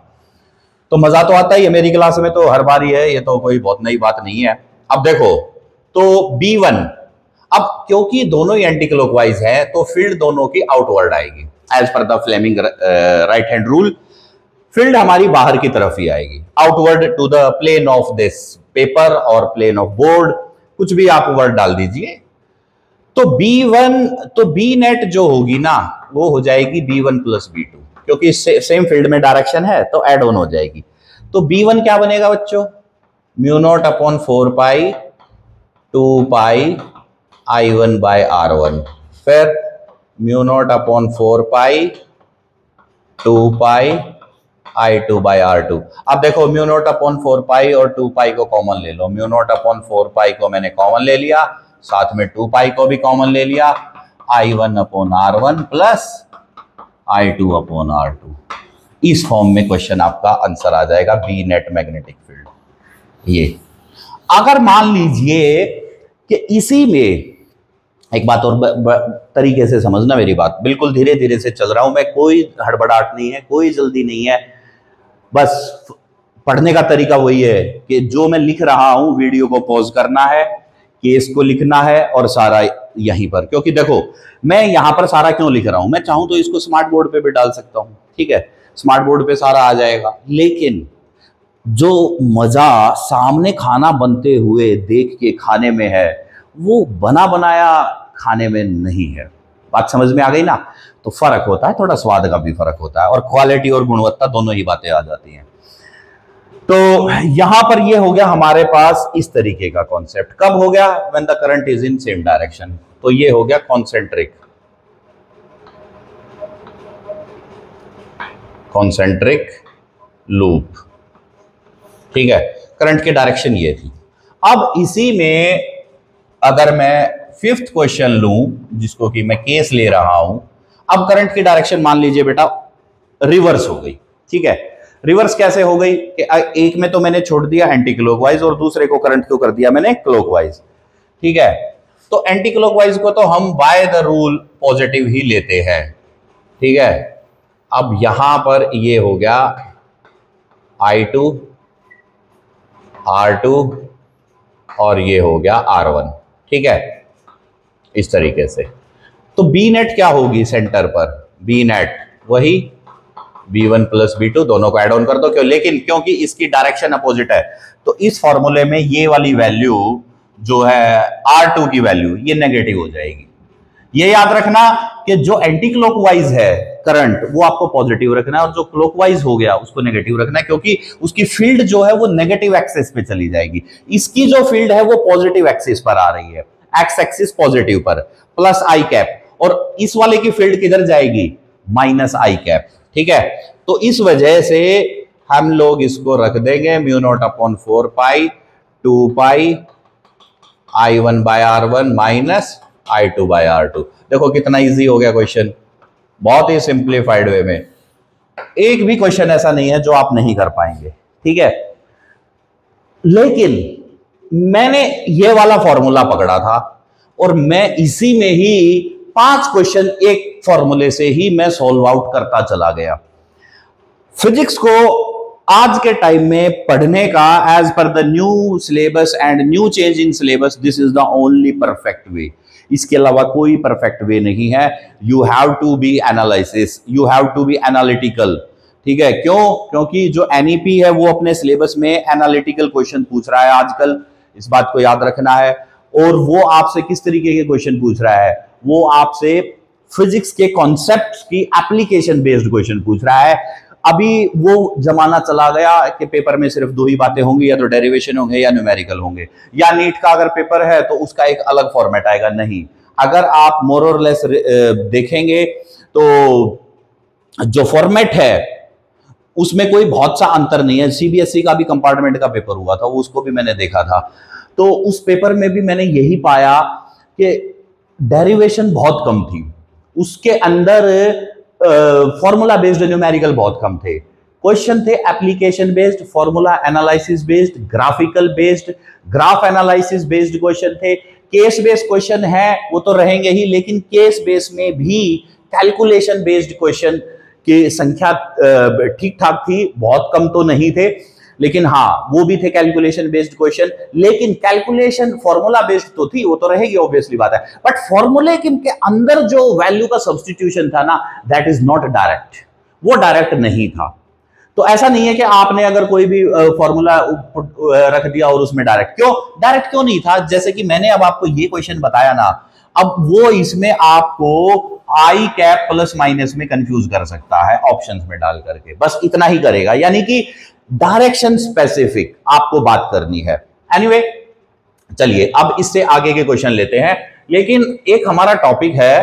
तो मजा तो आता ही है, मेरी क्लास में तो हर बार ही है, ये तो कोई बहुत नई बात नहीं है। अब देखो तो B1, अब क्योंकि दोनों ही एंटी क्लॉकवाइज है तो फील्ड दोनों की आउटवर्ड आएगी as per the Fleming right hand rule. Field हमारी बाहर की तरफ ही आएगी, outward to the plane of this paper और प्लेन ऑफ बोर्ड, कुछ भी आप वर्ड डाल दीजिए। तो B1, तो B नेट जो होगी ना वो हो जाएगी B1 प्लस B2, क्योंकि सेम फील्ड में डायरेक्शन है तो एड ऑन हो जाएगी। तो B1 क्या बनेगा बच्चों, mu not upon 4 pi 2 pi I1 by R1, फिर mu naught upon 4 pi 2 pi I2 by R2। अब देखो म्यू नॉट अपॉन 4 पाई और 2 पाई को कॉमन ले लो। म्यू नॉट अपॉन 4 पाई को मैंने कॉमन ले लिया, साथ में 2 पाई को भी कॉमन ले लिया। I1 upon R1 plus I2 upon R2। इस फॉर्म में क्वेश्चन आपका आंसर आ जाएगा, बी नेट मैग्नेटिक फील्ड। ये अगर मान लीजिए कि इसी में एक बात और तरीके से समझना मेरी बात, बिल्कुल धीरे धीरे से चल रहा हूं मैं, कोई हड़बड़ाहट नहीं है, कोई जल्दी नहीं है। बस पढ़ने का तरीका वही है कि जो मैं लिख रहा हूं वीडियो को पॉज करना है, केस को लिखना है और सारा यहीं पर। क्योंकि देखो मैं यहां पर सारा क्यों लिख रहा हूं, मैं चाहूं तो इसको स्मार्ट बोर्ड पे भी डाल सकता हूं, ठीक है, स्मार्ट बोर्ड पे सारा आ जाएगा। लेकिन जो मजा सामने खाना बनते हुए देख के खाने में है वो बना बनाया खाने में नहीं है। बात समझ में आ गई ना। तो फर्क होता है, थोड़ा स्वाद का भी फर्क होता है और क्वालिटी और गुणवत्ता दोनों ही बातें आ जाती हैं। तो यहां पर ये हो गया हमारे पास इस तरीके का कॉन्सेप्ट। कब हो गया, when the current is in same direction. तो ये हो गया कॉन्सेंट्रिक लूप, ठीक है, करंट की डायरेक्शन ये थी। अब इसी में अगर मैं फिफ्थ क्वेश्चन लूं, जिसको कि मैं केस ले रहा हूं, अब करंट की डायरेक्शन मान लीजिए बेटा रिवर्स हो गई, ठीक है। रिवर्स कैसे हो गई कि एक में तो मैंने छोड़ दिया एंटी क्लॉकवाइज और दूसरे को करंट को कर दिया मैंने क्लॉकवाइज, ठीक है। तो एंटी क्लॉकवाइज को तो हम बाय द रूल पॉजिटिव ही लेते हैं, ठीक है। अब यहां पर ये हो गया I2 R2 और ये हो गया R1, ठीक है, इस तरीके से। तो बी नेट क्या होगी सेंटर पर, बी नेट वही B1 प्लस B2, दोनों को एड ऑन कर दो क्यों, लेकिन क्योंकि इसकी डायरेक्शन अपोजिट है तो इस फॉर्मूले में ये वाली वैल्यू जो है R2 की वैल्यू ये नेगेटिव हो जाएगी। ये याद रखना कि जो एंटी क्लॉकवाइज है करंट वो आपको पॉजिटिव रखना है और जो क्लॉकवाइज हो गया उसको नेगेटिव रखना है, क्योंकि उसकी फील्ड जो है वो नेगेटिव एक्सिस पे चली जाएगी। इसकी जो फील्ड है वो पॉजिटिव एक्सिस पर आ रही है, एक्स एक्सिस पॉजिटिव पर प्लस आई कैप, और इस वाले की फील्ड किधर जाएगी, माइनस आई कैप, ठीक है। तो इस वजह से हम लोग इसको रख देंगे mu not upon 4 pi 2 pi I1 by R1 minus I2 by R2। देखो कितना इजी हो गया क्वेश्चन, बहुत ही सिंप्लीफाइड वे में। एक भी क्वेश्चन ऐसा नहीं है जो आप नहीं कर पाएंगे, ठीक है। लेकिन मैंने ये वाला फॉर्मूला पकड़ा था और मैं इसी में ही 5 क्वेश्चन एक फॉर्मूले से ही मैं सॉल्व आउट करता चला गया। फिजिक्स को आज के टाइम में पढ़ने का as per the new syllabus and new change in syllabus, this is the only perfect way. इसके अलावा कोई परफेक्ट वे नहीं है। You have to be analysis, you have to be analytical. ठीक है, क्यों? क्योंकि जो एनईपी है वो अपने सिलेबस में एनालिटिकल क्वेश्चन पूछ रहा है आजकल, इस बात को याद रखना है। और वो आपसे किस तरीके के क्वेश्चन पूछ रहा है? वो आपसे फिजिक्स के कॉन्सेप्ट्स की एप्लीकेशन बेस्ड क्वेश्चन पूछ रहा है। अभी वो जमाना चला गया कि पेपर में सिर्फ 2 ही बातें होंगी, या तो डेरिवेशन होंगे या न्यूमेरिकल होंगे, या नीट का अगर पेपर है तो उसका एक अलग फॉर्मेट आएगा। नहीं, अगर आप मोर और लेस देखेंगे तो जो फॉर्मेट है उसमें कोई बहुत सा अंतर नहीं है। सीबीएसई का भी कंपार्टमेंट का पेपर हुआ था, उसको भी मैंने देखा था, तो उस पेपर में भी मैंने यही पाया कि डेरिवेशन बहुत कम थी, उसके अंदर फॉर्मूला बेस्ड न्यूमेरिकल बहुत कम थे। क्वेश्चन थे application based, formula analysis based, graphical based, graph analysis based question थे। केस बेस्ड क्वेश्चन है वो तो रहेंगे ही, लेकिन केस बेस्ड में भी कैलकुलेशन बेस्ड क्वेश्चन की संख्या ठीक ठाक थी, बहुत कम तो नहीं थे, लेकिन हाँ वो भी थे कैलकुलेशन बेस्ड क्वेश्चन। लेकिन कैलकुलेशन फॉर्मूला बेस्ड तो थी, वो तो रहेगी, ऑब्वियसली बात है, बट फॉर्मूले के अंदर जो वैल्यू का सब्स्टिट्यूशन था ना, दैट इज नॉट डायरेक्ट, वो डायरेक्ट नहीं था। तो ऐसा नहीं है कि आपने अगर कोई भी फॉर्मूला रख दिया और उसमें डायरेक्ट क्यों नहीं था? जैसे कि मैंने अब आपको ये क्वेश्चन बताया ना, अब वो इसमें आपको आई कैप प्लस माइनस में कंफ्यूज कर सकता है ऑप्शंस में डाल करके, बस इतना ही करेगा, यानी कि डायरेक्शन स्पेसिफिक आपको बात करनी है। एनीवे, चलिए अब इससे आगे के क्वेश्चन लेते हैं। लेकिन एक हमारा टॉपिक है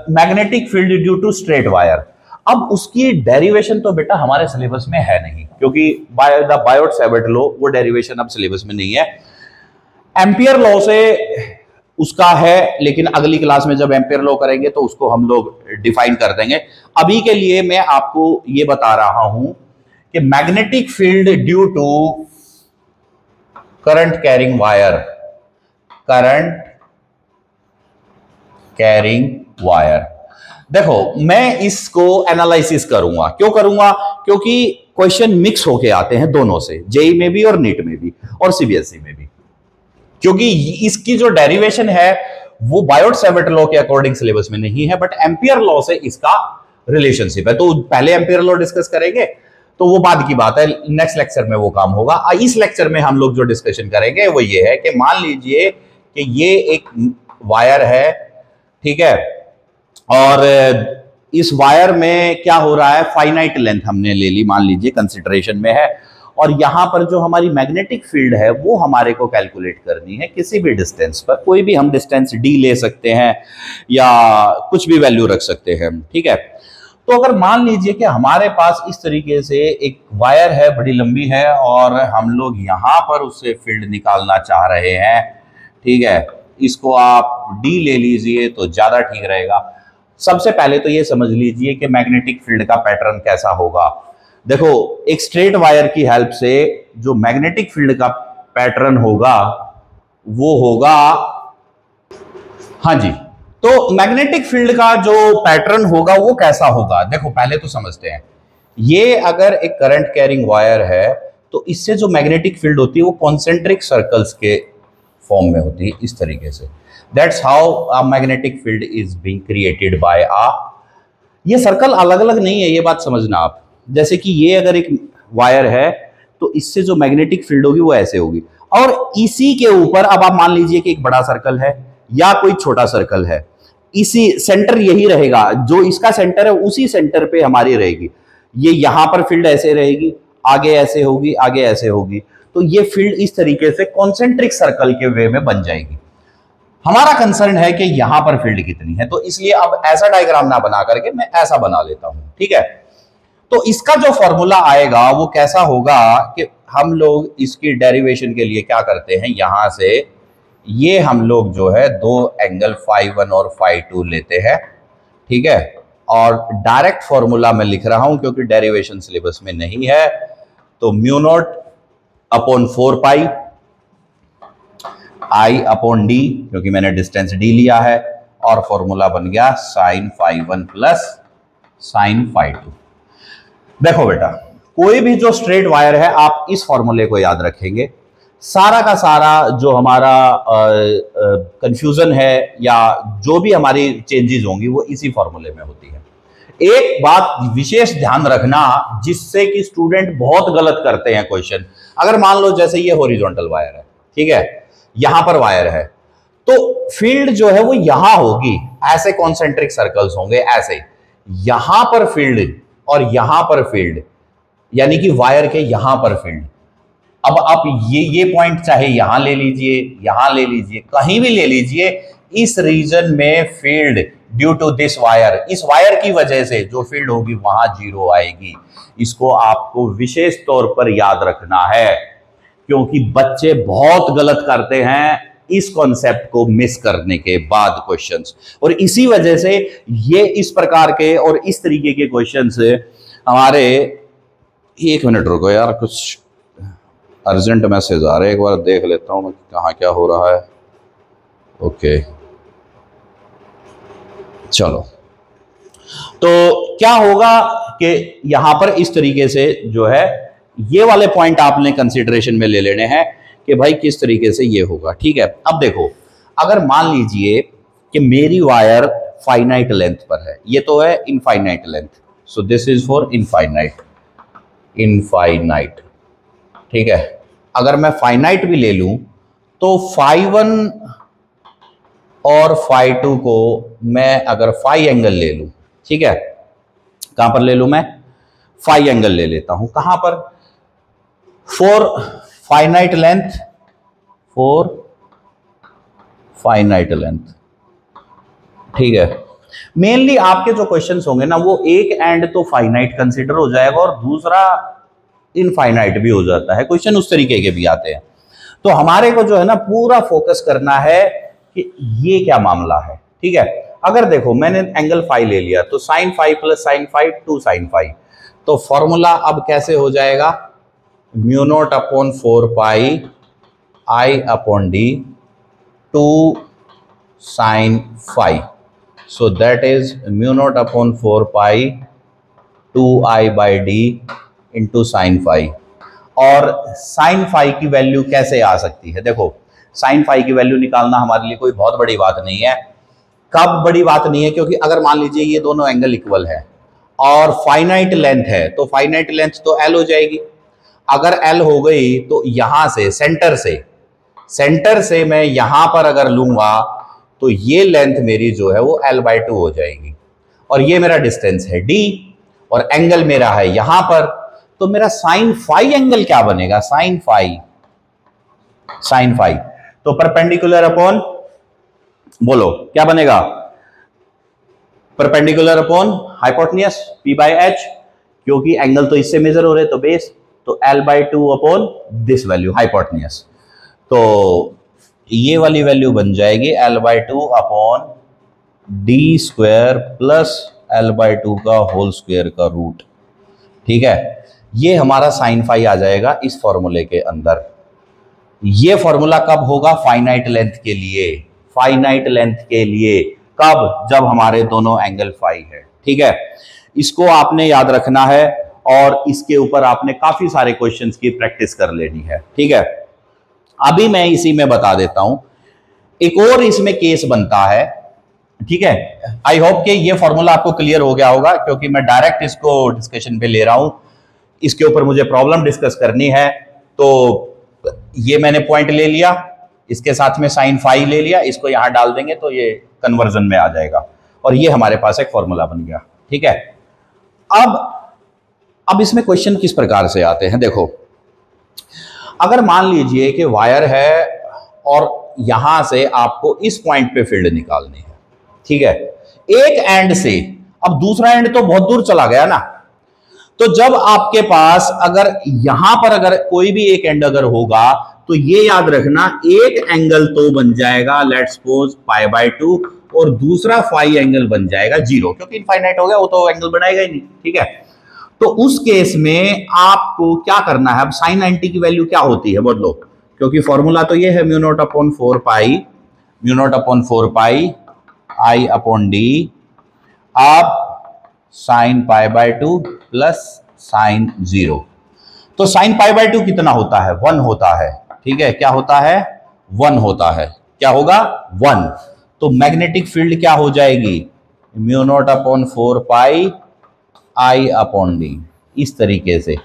magnetic field due to straight wire. अब उसकी डेरिवेशन तो बेटा हमारे सिलेबस में है नहीं, क्योंकि द बायोट-सैवर्ट लॉ वो डेरिवेशन अब सिलेबस में नहीं है। एम्पियर लॉ से उसका है, लेकिन अगली क्लास में जब एम्पियर लॉ करेंगे तो उसको हम लोग डिफाइन कर देंगे। अभी के लिए मैं आपको ये बता रहा हूं कि magnetic field due to current carrying wire, current carrying wire. देखो मैं इसको एनालिसिस करूंगा, क्यों करूंगा? क्योंकि क्वेश्चन मिक्स होके आते हैं दोनों से, जेई में भी और नीट में भी और सीबीएसई में भी, क्योंकि इसकी जो डेरिवेशन है वो बायोट-सैवर्ट लॉ के अकॉर्डिंग सिलेबस में नहीं है, बट एम्पियर लॉ से इसका रिलेशनशिप है। तो पहले एम्पियर लॉ डिस्कस करेंगे, तो वो बाद की बात है, नेक्स्ट लेक्चर में वो काम होगा। इस लेक्चर में हम लोग जो डिस्कशन करेंगे वो ये है कि मान लीजिए कि ये एक वायर है, ठीक है, और इस वायर में क्या हो रहा है, फाइनाइट लेंथ हमने ले ली, मान लीजिए कंसिडरेशन में है, और यहां पर जो हमारी मैग्नेटिक फील्ड है वो हमारे को कैलकुलेट करनी है किसी भी डिस्टेंस पर। कोई भी हम डिस्टेंस डी ले सकते हैं या कुछ भी वैल्यू रख सकते हैं, ठीक है। तो अगर मान लीजिए कि हमारे पास इस तरीके से एक वायर है, बड़ी लंबी है, और हम लोग यहां पर उससे फील्ड निकालना चाह रहे हैं, ठीक है, इसको आप डी ले लीजिए तो ज्यादा ठीक रहेगा। सबसे पहले तो ये समझ लीजिए कि मैग्नेटिक फील्ड का पैटर्न कैसा होगा। देखो, एक स्ट्रेट वायर की हेल्प से जो मैग्नेटिक फील्ड का पैटर्न होगा वो होगा, हाँ जी, तो मैग्नेटिक फील्ड का जो पैटर्न होगा वो कैसा होगा, देखो पहले तो समझते हैं। ये अगर एक करंट कैरिंग वायर है तो इससे जो मैग्नेटिक फील्ड होती है वो कॉन्सेंट्रिक सर्कल्स के फॉर्म में होती है, इस तरीके से। That's how a magnetic field is being created by a, ये सर्कल अलग अलग नहीं है, ये बात समझना आप। जैसे कि ये अगर एक वायर है तो इससे जो मैग्नेटिक फील्ड होगी वो ऐसे होगी, और इसी के ऊपर अब आप मान लीजिए कि एक बड़ा सर्कल है या कोई छोटा सर्कल है, इसी सेंटर यही रहेगा, जो इसका सेंटर है उसी सेंटर पे हमारी रहेगी। ये यहां पर फील्ड ऐसे रहेगी, आगे ऐसे होगी, आगे ऐसे होगी, तो ये फील्ड इस तरीके से कॉन्सेंट्रिक सर्कल के वे में बन जाएगी। हमारा कंसर्न है कि यहां पर फील्ड कितनी है, तो इसलिए अब ऐसा डायग्राम ना बना करके मैं ऐसा बना लेता हूं, ठीक है। तो इसका जो फॉर्मूला आएगा वो कैसा होगा कि हम लोग इसकी डेरिवेशन के लिए क्या करते हैं, यहां से ये हम लोग जो है दो एंगल φ1 और φ2 लेते हैं, ठीक है, और डायरेक्ट फॉर्मूला मैं लिख रहा हूं क्योंकि डेरिवेशन सिलेबस में नहीं है। तो μ0 upon 4 pi, I upon D, क्योंकि मैंने डिस्टेंस डी लिया है, और फॉर्मूला बन गया sine phi one plus sine phi two. देखो बेटा, कोई भी जो स्ट्रेट वायर है आप इस फॉर्मूले को याद रखेंगे, सारा का सारा जो हमारा कंफ्यूजन है या जो भी हमारी चेंजेस होंगी वो इसी फॉर्मूले में होती है। एक बात विशेष ध्यान रखना जिससे कि स्टूडेंट बहुत गलत करते हैं क्वेश्चन। अगर मान लो जैसे ये हॉरिजॉन्टल वायर है, ठीक है, यहां पर वायर है, तो फील्ड जो है वो यहां होगी, ऐसे कॉन्सेंट्रिक सर्कल्स होंगे ऐसे, यहां पर फील्ड और यहां पर फील्ड, यानी कि वायर के यहां पर फील्ड। अब आप ये पॉइंट चाहे यहां ले लीजिए, यहां ले लीजिए, कहीं भी ले लीजिए, इस रीजन में field due to this wire, इस वायर की वजह से जो फील्ड होगी वहां जीरो आएगी। इसको आपको विशेष तौर पर याद रखना है, क्योंकि बच्चे बहुत गलत करते हैं इस कॉन्सेप्ट को मिस करने के बाद क्वेश्चंस, और इसी वजह से ये इस प्रकार के और इस तरीके के क्वेश्चंस हमारे। एक मिनट रुको यार, कुछ अर्जेंट मैसेज आ रहे हैं, एक बार देख लेता हूं मैं कहाँ क्या हो रहा है। ओके चलो, तो क्या होगा कि यहां पर इस तरीके से जो है ये वाले पॉइंट आपने कंसीडरेशन में ले लेने हैं कि भाई किस तरीके से ये होगा, ठीक है। अब देखो, अगर मान लीजिए कि मेरी वायर फाइनाइट लेंथ पर है, ये तो है infinite length, so this is for infinite, ठीक है। अगर मैं फाइनाइट भी ले लूं तो फाई वन और फाई टू को मैं अगर फाई एंगल ले लूं, ठीक है, कहां पर ले लूं मैं, फाई एंगल ले लेता हूं, कहां पर, for finite length, for finite length, ठीक है। मेनली आपके जो क्वेश्चंस होंगे ना, वो एक एंड तो फाइनाइट कंसीडर हो जाएगा और दूसरा इनफाइनाइट भी हो जाता है, क्वेश्चन उस तरीके के भी आते हैं। तो हमारे को जो है ना पूरा फोकस करना है कि ये क्या मामला है, ठीक है। अगर देखो मैंने एंगल फाई ले लिया तो sine phi plus sine phi two sine phi, तो फॉर्मूला अब कैसे हो जाएगा, mu not upon 4 pi I upon D two sine phi, so that is mu not upon 4 pi 2i by D into sine phi. और sine phi की value कैसे आ सकती है, देखो साइन फाई की वैल्यू निकालना हमारे लिए कोई बहुत बड़ी बात नहीं है। कब बड़ी बात नहीं है, क्योंकि अगर मान लीजिए ये दोनों एंगल इक्वल है और फाइनाइट लेंथ है, तो फाइनाइट लेंथ तो एल हो जाएगी। अगर एल हो गई तो यहां से सेंटर से मैं यहां पर अगर लूंगा तो ये लेंथ मेरी जो है वो l बाई 2 हो जाएगी, और ये मेरा डिस्टेंस है d, और एंगल मेरा है यहां पर, तो मेरा साइन फाई एंगल क्या बनेगा, साइन फाई तो परपेंडिकुलर अपॉन, बोलो क्या बनेगा, perpendicular upon hypotenuse p by h, क्योंकि एंगल तो इससे मेजर हो रहे तो बेस, तो l by 2 upon this value hypotenuse, तो ये वाली वैल्यू बन जाएगी l by 2 upon D square plus l by 2 का होल स्क्वायर का रूट, ठीक है। ये हमारा साइन फाई आ जाएगा इस फॉर्मूले के अंदर। ये फॉर्मूला कब होगा, फाइनाइट लेंथ के लिए, फाइनाइट लेंथ के लिए कब, जब हमारे दोनों एंगल फाई है, ठीक है। इसको आपने याद रखना है और इसके ऊपर आपने काफी सारे क्वेश्चंस की प्रैक्टिस कर लेनी है, ठीक है। अभी मैं इसी में बता देता हूं, एक और इसमें केस बनता है, ठीक है। आई होप कि ये फॉर्मूला आपको क्लियर हो गया होगा, क्योंकि मैं डायरेक्ट इसको डिस्कशन पे ले रहा हूं, इसके ऊपर मुझे प्रॉब्लम डिस्कस करनी है। तो ये मैंने पॉइंट ले लिया, इसके साथ में साइन फाई ले लिया, इसको यहां डाल देंगे तो ये कन्वर्जन में आ जाएगा, और ये हमारे पास एक फॉर्मूला बन गया, ठीक है। अब इसमें क्वेश्चन किस प्रकार से आते हैं, देखो अगर मान लीजिए कि वायर है और यहां से आपको इस पॉइंट पे फील्ड निकालनी है, ठीक है, एक एंड से, अब दूसरा एंड तो बहुत दूर चला गया ना, तो जब आपके पास अगर यहां पर अगर कोई भी एक एंड अगर होगा तो ये याद रखना एक एंगल तो बन जाएगा लेट्स सपोज पाई बाई 2 और दूसरा फाई एंगल बन जाएगा 0, क्योंकि इनफाइनाइट हो गया, वो तो एंगल बनाएगा ही नहीं, ठीक है। तो उस केस में आपको क्या करना है, अब साइन 90 की वैल्यू क्या होती है, बोलो, क्योंकि फॉर्मूला तो ये है mu not upon 4 pi I upon D आप sine pi by 2 plus sign 0। तो साइन पाई बाय 2 कितना होता है? 1 होता है। ठीक है, क्या होता है? 1 होता है। क्या होगा? 1। तो मैग्नेटिक फील्ड क्या हो जाएगी? Mu not upon 4 pi I upon D. इस तरीके से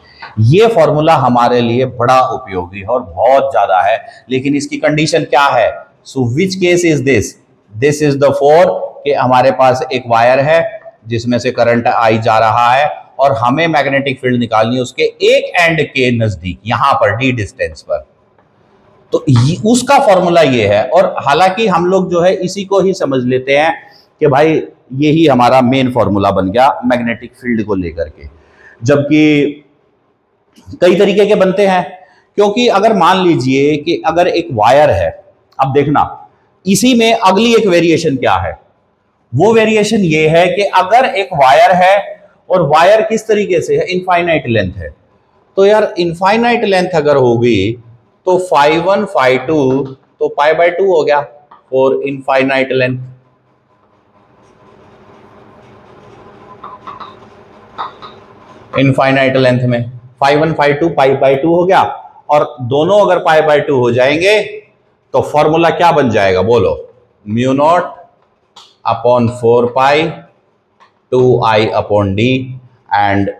ये फॉर्मूला हमारे लिए बड़ा उपयोगी है और बहुत ज्यादा है, लेकिन इसकी कंडीशन क्या है? So which case is this? This is the for कि हमारे पास एक वायर है जिसमें से करंट आई जा रहा है और हमें मैग्नेटिक फील्ड निकालनी है उसके एक एंड के नजदीक, यहां पर डी डिस्टेंस पर। तो उसका फॉर्मूला ये है। और हालांकि हम लोग जो है इसी को ही समझ लेते हैं कि भाई यही हमारा मेन फॉर्मूला बन गया मैग्नेटिक फील्ड को लेकर के, जबकि कई तरीके के बनते हैं। क्योंकि अगर मान लीजिए कि अगर एक वायर है, अब देखना इसी में अगली एक वेरिएशन क्या है? वो वेरिएशन ये है कि अगर एक वायर है और वायर किस तरीके से है? इनफाइनाइट लेंथ है। तो यार इनफाइनाइट लेंथ अगर होगी तो φ1 φ2 तो पाई बाय 2 हो गया for infinite length. Infinite length में φ1 φ2 पाई बाय 2 हो गया, और दोनों अगर पाई बाय 2 हो जाएंगे तो फॉर्मूला क्या बन जाएगा? बोलो, mu not upon 4 pi 2 I upon D. And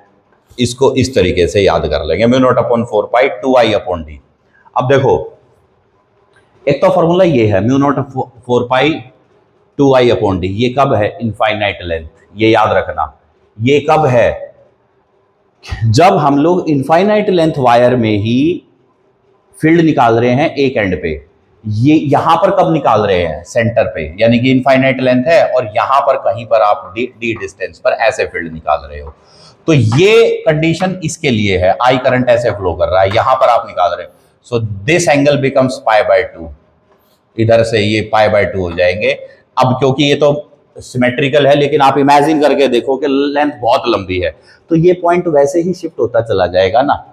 इसको इस तरीके से याद कर लेंगे, म्यू नॉट अपॉन 4 पाई 2 आई अपॉन डी। अब देखो, एक तो फॉर्मूला ये है mu not 4 pi 2 I upon D. ये कब है? Infinite length. ये याद रखना, ये कब है? जब हम लोग इनफाइनाइट लेंथ वायर में ही फील्ड निकाल रहे हैं एक एंड पे। ये यहां पर कब निकाल रहे हैं? सेंटर पे, यानी कि इनफाइनाइट लेंथ है और यहां पर कहीं पर आप डी डिस्टेंस पर ऐसे फील्ड निकाल रहे हो। तो ये कंडीशन इसके लिए है, आई करंट ऐसे फ्लो कर रहा है, यहां पर आप निकाल रहे हो। So this angle becomes pi by 2। इधर से ये पाई बाय 2 हो जाएंगे। अब क्योंकि ये तो सिमेट्रिकल है, लेकिन आप इमेजिन करके देखो कि लेंथ बहुत लंबी है, तो ये पॉइंट वैसे ही शिफ्ट होता चला जाएगा ना,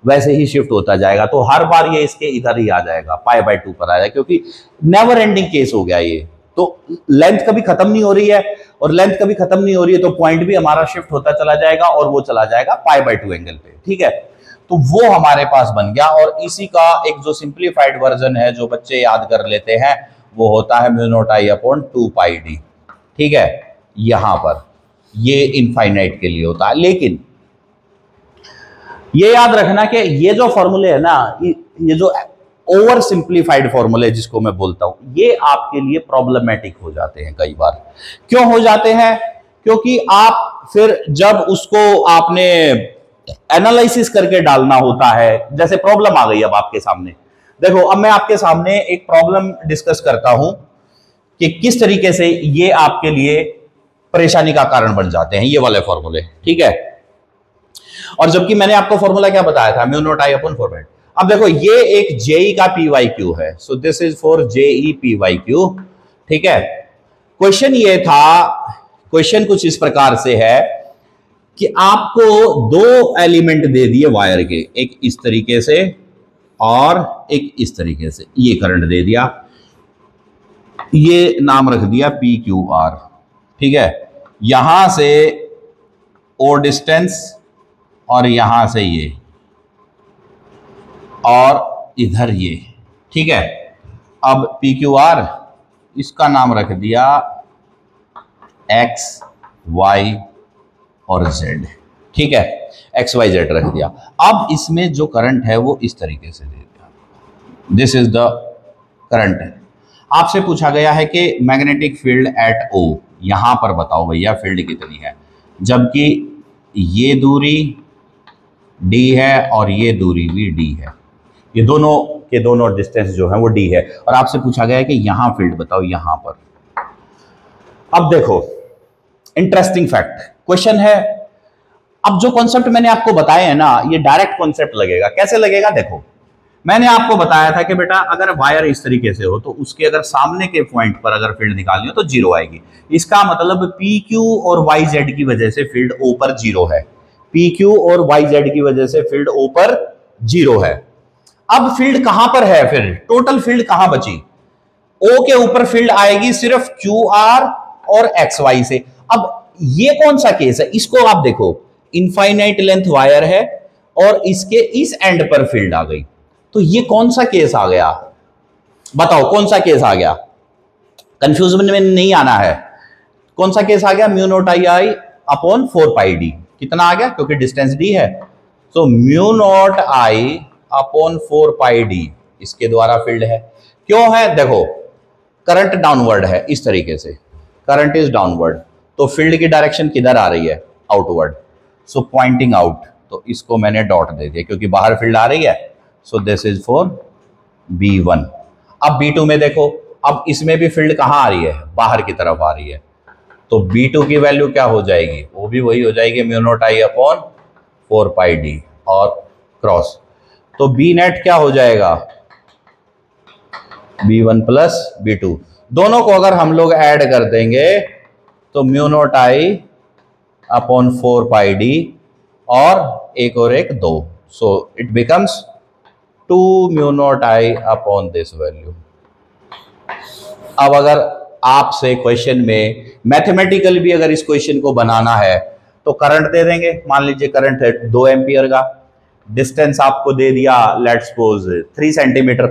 वैसे ही शिफ्ट होता जाएगा। तो हर बार ये इसके इधर ही आ जाएगा, पाई बाय 2 पर आ जाएगा, क्योंकि नेवर एंडिंग केस हो गया ये। तो लेंथ कभी खत्म नहीं हो रही है, और लेंथ कभी खत्म नहीं हो रही है तो पॉइंट भी हमारा शिफ्ट होता चला जाएगा, और वो चला जाएगा पाई बाय 2 एंगल पे। ठीक है, तो वो हमारे पास बन गया। और इसी का एक जो सिंप्लीफाइड वर्जन है जो बच्चे याद कर लेते हैं, वो होता है mu naught I upon 2 pi D. ठीक है, यहां पर ये इनफाइनाइट के लिए होता है। लेकिन ये याद रखना कि ये जो फॉर्मूले है ना, ये जो ओवर सिंप्लीफाइड फॉर्मूले जिसको मैं बोलता हूं, ये आपके लिए प्रॉब्लमेटिक हो जाते हैं कई बार। क्यों हो जाते हैं? क्योंकि आप फिर जब उसको आपने एनालिसिस करके डालना होता है, जैसे प्रॉब्लम आ गई अब आपके सामने। देखो, अब मैं आपके सामने एक प्रॉब्लम डिस्कस करता हूं कि किस तरीके से ये आपके लिए परेशानी का कारण बन जाते हैं ये वाले फॉर्मूले। ठीक है, और जबकि मैंने आपको फॉर्मूला क्या बताया था? म्यू नॉट आई अपॉन 4 पाई। अब देखो, ये एक जेई का पी वाई क्यू है, so this is for JEE P Y Q. ठीक है, क्वेश्चन ये था, क्वेश्चन कुछ इस प्रकार से है कि आपको 2 एलिमेंट दे दिए वायर के, एक इस तरीके से और एक इस तरीके से। ये करंट दे दिया, ये नाम रख दिया पी क्यू आर। ठीक है, यहां से ओ डिस्टेंस और यहां से ये, और इधर ये। ठीक है, अब पी क्यू आर, इसका नाम रख दिया एक्स वाई और जेड। ठीक है, एक्स वाई जेड रख दिया। अब इसमें जो करंट है वो इस तरीके से दे दिया, दिस इज द करंट। आपसे पूछा गया है कि मैग्नेटिक फील्ड एट ओ, यहां पर बताओ भैया फील्ड कितनी है, जबकि ये दूरी d है और ये दूरी भी d है, ये दोनों के दोनों डिस्टेंस जो है वो d है। और आपसे पूछा गया है कि यहां फील्ड बताओ, यहां पर। अब देखो, इंटरेस्टिंग फैक्ट क्वेश्चन है। अब जो कॉन्सेप्ट मैंने आपको बताया है ना, ये डायरेक्ट कॉन्सेप्ट लगेगा। कैसे लगेगा? देखो, मैंने आपको बताया था कि बेटा अगर वायर इस तरीके से हो तो उसके अगर सामने के पॉइंट पर अगर फील्ड निकालनी हो तो 0 आएगी। इसका मतलब पी क्यू और वाई जेड की वजह से फील्ड ओ पर 0 है। पी क्यू और वाई जेड की वजह से फील्ड ओ पर 0 है। अब फील्ड कहां पर है, फिर टोटल फील्ड कहां बची? ओ के ऊपर फील्ड आएगी सिर्फ क्यू आर और एक्स वाई से। अब ये कौन सा केस है, इसको आप देखो, इनफाइनाइट लेंथ वायर है और इसके इस एंड पर फील्ड आ गई, तो ये कौन सा केस आ गया, बताओ कौन सा केस आ गया? कंफ्यूजन में नहीं आना है। कौन सा केस आ गया? म्यू नॉट आई आई अपॉन 4 पाई डी। कितना आ गया? क्योंकि डिस्टेंस डी है, तो mu naught I upon 4 pi D इसके द्वारा फील्ड है। क्यों है? देखो, करंट डाउनवर्ड है, इस तरीके से करंट इज डाउनवर्ड, तो फील्ड की डायरेक्शन किधर आ रही है? आउटवर्ड, सो पॉइंटिंग आउट, तो इसको मैंने डॉट दे दिया क्योंकि बाहर फील्ड आ रही है, so this is for B1। अब B2 में देखो, अब इसमें भी फील्ड कहां आ रही है? बाहर की तरफ आ रही है, तो B2 की वैल्यू क्या हो जाएगी? वो भी वही हो जाएगी, mu naught I upon 4 pi D और क्रॉस, तो बी नेट क्या हो जाएगा? B1 प्लस B2, दोनों को अगर हम लोग ऐड कर देंगे तो mu naught I upon 4 pi D और एक 2, so it becomes 2 mu naught I upon this value. अब अगर आपसे क्वेश्चन में मैथमेटिकल भी अगर इस क्वेश्चन को बनाना है तो करंट दे देंगे, मान लीजिए करंट है 2 एम्पियर का, डिस्टेंस आपको दे दिया लेट्स सपोज 3 सेंटीमीटर,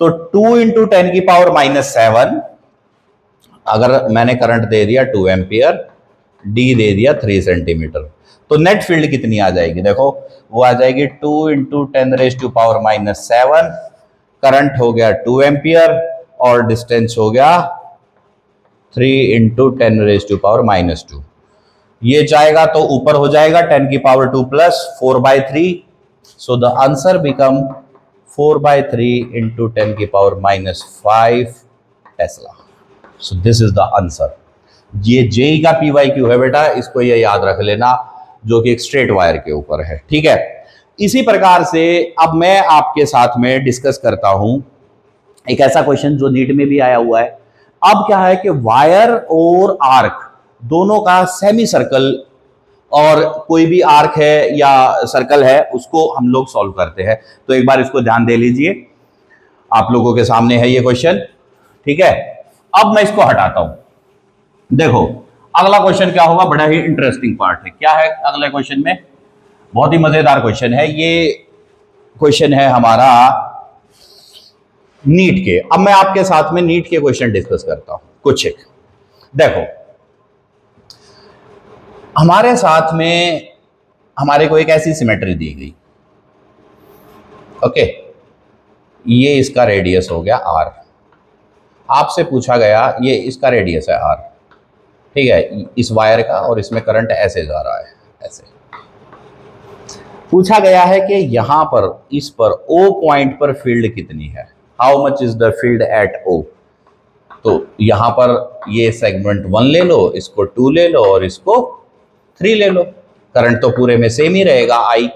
तो 2 इंटू 10 की पावर -7 अगर मैंने करंट दे दिया 2 एम्पियर, डी दे दिया 3 सेंटीमीटर, तो नेट फील्ड कितनी आ जाएगी? देखो वो आ जाएगी 2 into 10 raise to power -7, current हो गया 2 एम्पियर और डिस्टेंस हो गया 3 इंटू 10 रेज टू पावर -2। ये जाएगा तो ऊपर हो जाएगा 10 की power 2 plus 4/3, so the answer become 4/3 into 10 की power -5 Tesla. So this is the answer. ये जेई का PYQ है बेटा, इसको ये याद रख लेना, जो कि एक स्ट्रेट वायर के ऊपर है, ठीक है। इसी प्रकार से अब मैं आपके साथ में डिस्कस करता हूं एक ऐसा क्वेश्चन जो नीट में भी आया हुआ है। अब क्या है कि वायर और आर्क दोनों का सेमी सर्कल और कोई भी आर्क है या सर्कल है उसको हम लोग सॉल्व करते हैं, तो एक बार इसको ध्यान दे लीजिए, आप लोगों के सामने है ये क्वेश्चन, ठीक है। अब मैं इसको हटाता हूं, देखो अगला क्वेश्चन क्या होगा, बड़ा ही इंटरेस्टिंग पार्ट है। क्या है अगले क्वेश्चन में? बहुत ही मजेदार क्वेश्चन है ये, क्वेश्चन है हमारा नीट के। अब मैं आपके साथ में नीट के क्वेश्चन डिस्कस करता हूं कुछ एक। देखो हमारे साथ में हमारे को एक ऐसी सिमेट्री दी गई, ओके, ये इसका रेडियस हो गया r, आपसे पूछा गया ये इसका रेडियस है r, ठीक है, इस वायर का, और इसमें करंट ऐसे जा रहा है, ऐसे पूछा गया है कि यहां पर इस पर O पॉइंट पर फील्ड कितनी है, how much is the field at O। तो यहां पर ये सेगमेंट 1 ले लो, इसको 2 ले लो और इसको 3 ले लो, करंट तो पूरे में सेम ही रहेगा I।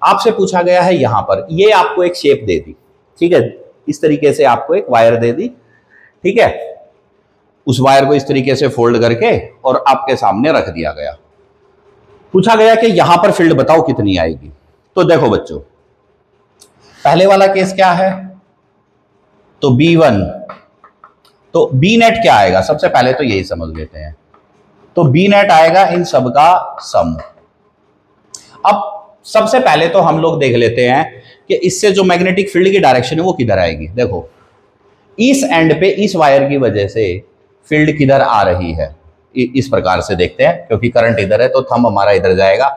आपसे पूछा गया है यहां पर, ये आपको एक शेप दे दी, ठीक है, इस तरीके से आपको एक वायर दे दी, ठीक है, उस वायर को इस तरीके से फोल्ड करके और आपके सामने रख दिया गया। पूछा गया कि यहां पर फील्ड बताओ कितनी आएगी। तो देखो बच्चों, पहले वाला केस क्या है, तो B1, तो बी नेट क्या आएगा, सबसे पहले तो यही समझ लेते हैं, तो बी नेट आएगा इन सब का सम। अब सबसे पहले तो हम लोग देख लेते हैं कि इससे जो मैग्नेटिक फील्ड की डायरेक्शन है वो किधर आएगी। देखो इस एंड पे इस वायर की वजह से फील्ड किधर आ रही है, इस प्रकार से देखते हैं, क्योंकि करंट इधर है तो थंब हमारा इधर जाएगा,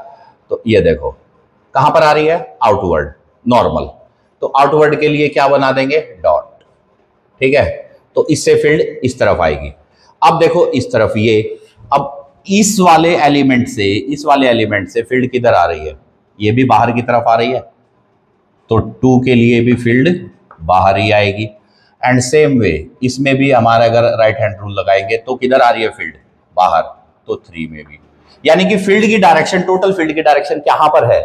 तो ये देखो कहां पर आ रही है, आउटवर्ड, नॉर्मल, तो आउटवर्ड के लिए क्या बना देंगे, डॉट, ठीक है, तो इससे फील्ड इस तरफ आएगी। अब देखो इस तरफ ये, अब इस वाले एलिमेंट से फील्ड किधर आ रही है, ये भी बाहर की तरफ आ रही है, तो 2 के लिए भी फील्ड बाहर ही आएगी। एंड सेम वे इसमें भी हमारा अगर राइट हैंड रूल लगाएंगे तो किधर आ रही है फील्ड, बाहर, तो 3 में भी, यानी कि फील्ड की डायरेक्शन, टोटल फील्ड की डायरेक्शन कहां पर है,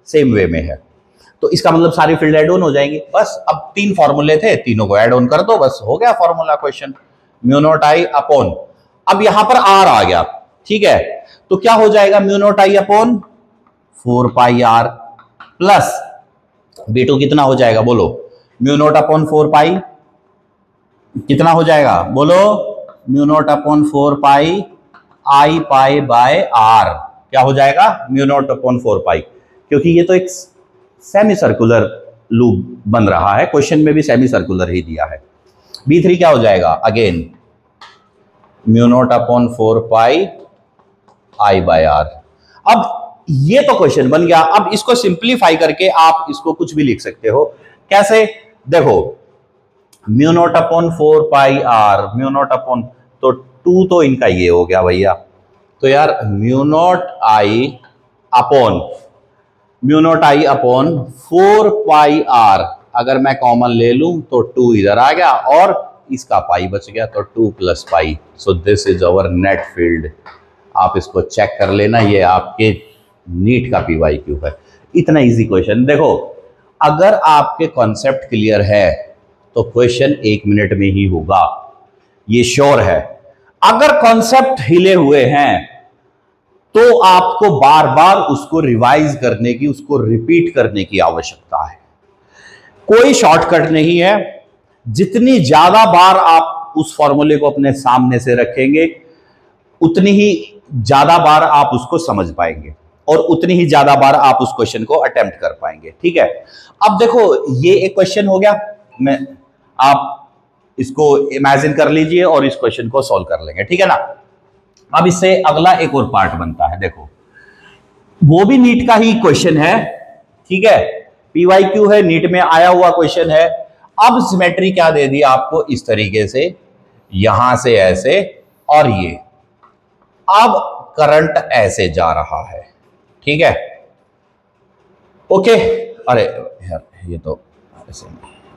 सेम वे में है। तो इसका मतलब सारी फील्ड ऐड ऑन हो जाएंगी। बस अब 3 फॉर्मूले थे, तीनों को ऐड ऑन कर दो, बस हो गया formula question, mu naught I upon, अब यहां पर आर आ गया, ठीक है, तो क्या हो जाएगा, mu naught I upon 4 pi R plus B2 कितना हो जाएगा बोलो, म्यू नॉट अपॉन 4 पाई कितना हो जाएगा बोलो, mu not upon 4 pi I pi by R, क्या हो जाएगा म्यू नॉट अपॉन 4 पाई, क्योंकि ये तो एक सेमी सर्कुलर लूप बन रहा है, क्वेश्चन में भी सेमी सर्कुलर ही दिया है। B3 क्या हो जाएगा, again mu not upon 4 pi I by R. अब ये तो क्वेश्चन बन गया, अब इसको सिंप्लीफाई करके आप इसको कुछ भी लिख सकते हो, कैसे देखो, mu not upon 4 pi R, mu not upon, तो 2 तो इनका ये हो गया भैया, तो यार mu naught I upon 4 pi R, अगर मैं कॉमन ले लूं तो 2 इधर आ गया और इसका पाई बच गया, तो 2 plus pi, so this is our net field. आप इसको चेक कर लेना, ये आपके नीट का PYQ है। इतना इजी क्वेश्चन, देखो अगर आपके कॉन्सेप्ट क्लियर है तो क्वेश्चन 1 मिनट में ही होगा, ये श्योर है। अगर कॉन्सेप्ट हिले हुए हैं तो आपको बार बार उसको रिवाइज करने की, उसको रिपीट करने की आवश्यकता है। कोई शॉर्टकट नहीं है, जितनी ज्यादा बार आप उस फॉर्मूले को अपने सामने से रखेंगे उतनी ही ज्यादा बार आप उसको समझ पाएंगे और उतनी ही ज्यादा बार आप उस क्वेश्चन को अटेम्प्ट कर पाएंगे। ठीक है, अब देखो ये एक क्वेश्चन हो गया, मैं आप इसको इमेजिन कर लीजिए और इस क्वेश्चन को सॉल्व कर लेंगे, ठीक है ना। अब इससे अगला एक और पार्ट बनता है, देखो वो भी नीट का ही क्वेश्चन है, ठीक है, PYQ है, नीट में आया हुआ क्वेश्चन है। अब सिमेट्री क्या दे दी आपको, इस तरीके से, यहां से ऐसे और ये, अब करंट ऐसे जा रहा है, ठीक है, ओके, अरे यार ये तो ऐसे,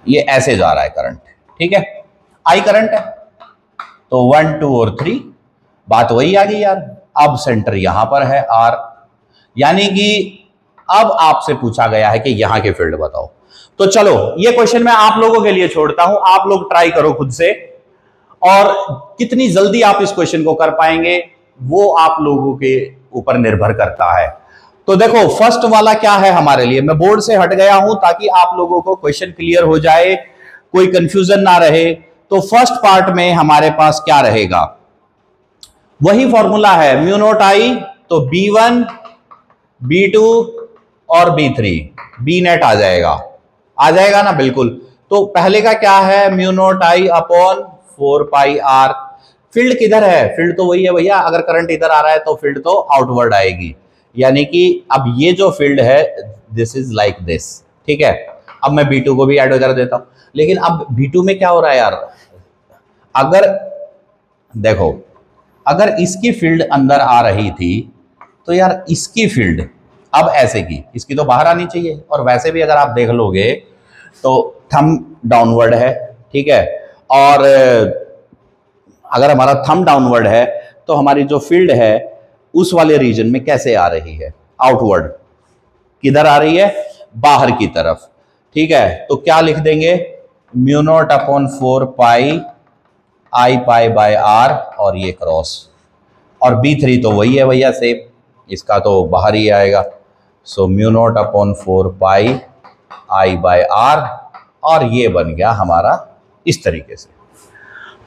ये ऐसे जा रहा है करंट, ठीक है, आई करंट है, तो 1 2 और 3 बात वही आ गई यार। अब सेंटर यहां पर है R, यानी कि अब आपसे पूछा गया है कि यहां के फील्ड बताओ। तो चलो ये क्वेश्चन मैं आप लोगों के लिए छोड़ता हूं, आप लोग ट्राई करो खुद से, और कितनी जल्दी आप इस क्वेश्चन को कर पाएंगे वो आप लोगों के ऊपर निर्भर करता है। तो देखो फर्स्ट वाला क्या है हमारे लिए, मैं बोर्ड से हट गया हूं ताकि आप लोगों को क्वेश्चन क्लियर हो जाए, कोई कंफ्यूजन ना रहे। तो फर्स्ट पार्ट में हमारे पास क्या रहेगा, वही फॉर्मूला है, म्यू नॉट आई, तो B1 B2 और B3, B नेट आ जाएगा ना, बिल्कुल। तो पहले का क्या है, mu naught I upon 4 pi R, field किधर है, फील्ड तो वही है भैया, अगर करंट इधर आ रहा है तो फील्ड तो आउटवर्ड आएगी, यानी कि अब ये जो फील्ड है दिस इज लाइक दिस, ठीक है। अब मैं B2 को भी ऐड कर देता हूं, लेकिन अब B2 में क्या हो रहा है यार, अगर देखो अगर इसकी फील्ड अंदर आ रही थी तो यार इसकी फील्ड अब ऐसे की, इसकी तो बाहर आनी चाहिए, और वैसे भी अगर आप देख लोगे तो थंब डाउनवर्ड है, ठीक है, और अगर हमारा थंब डाउनवर्ड है तो हमारी जो फील्ड है उस वाले रीजन में कैसे आ रही है, आउटवर्ड, किधर आ रही है, बाहर की तरफ, ठीक है। तो क्या लिख देंगे, mu not upon 4 pi I pi by R, और ये क्रॉस, और B3 तो वही है भैया सेम, इसका तो बाहर ही आएगा, so mu not upon 4 pi I by R, और ये बन गया हमारा इस तरीके से।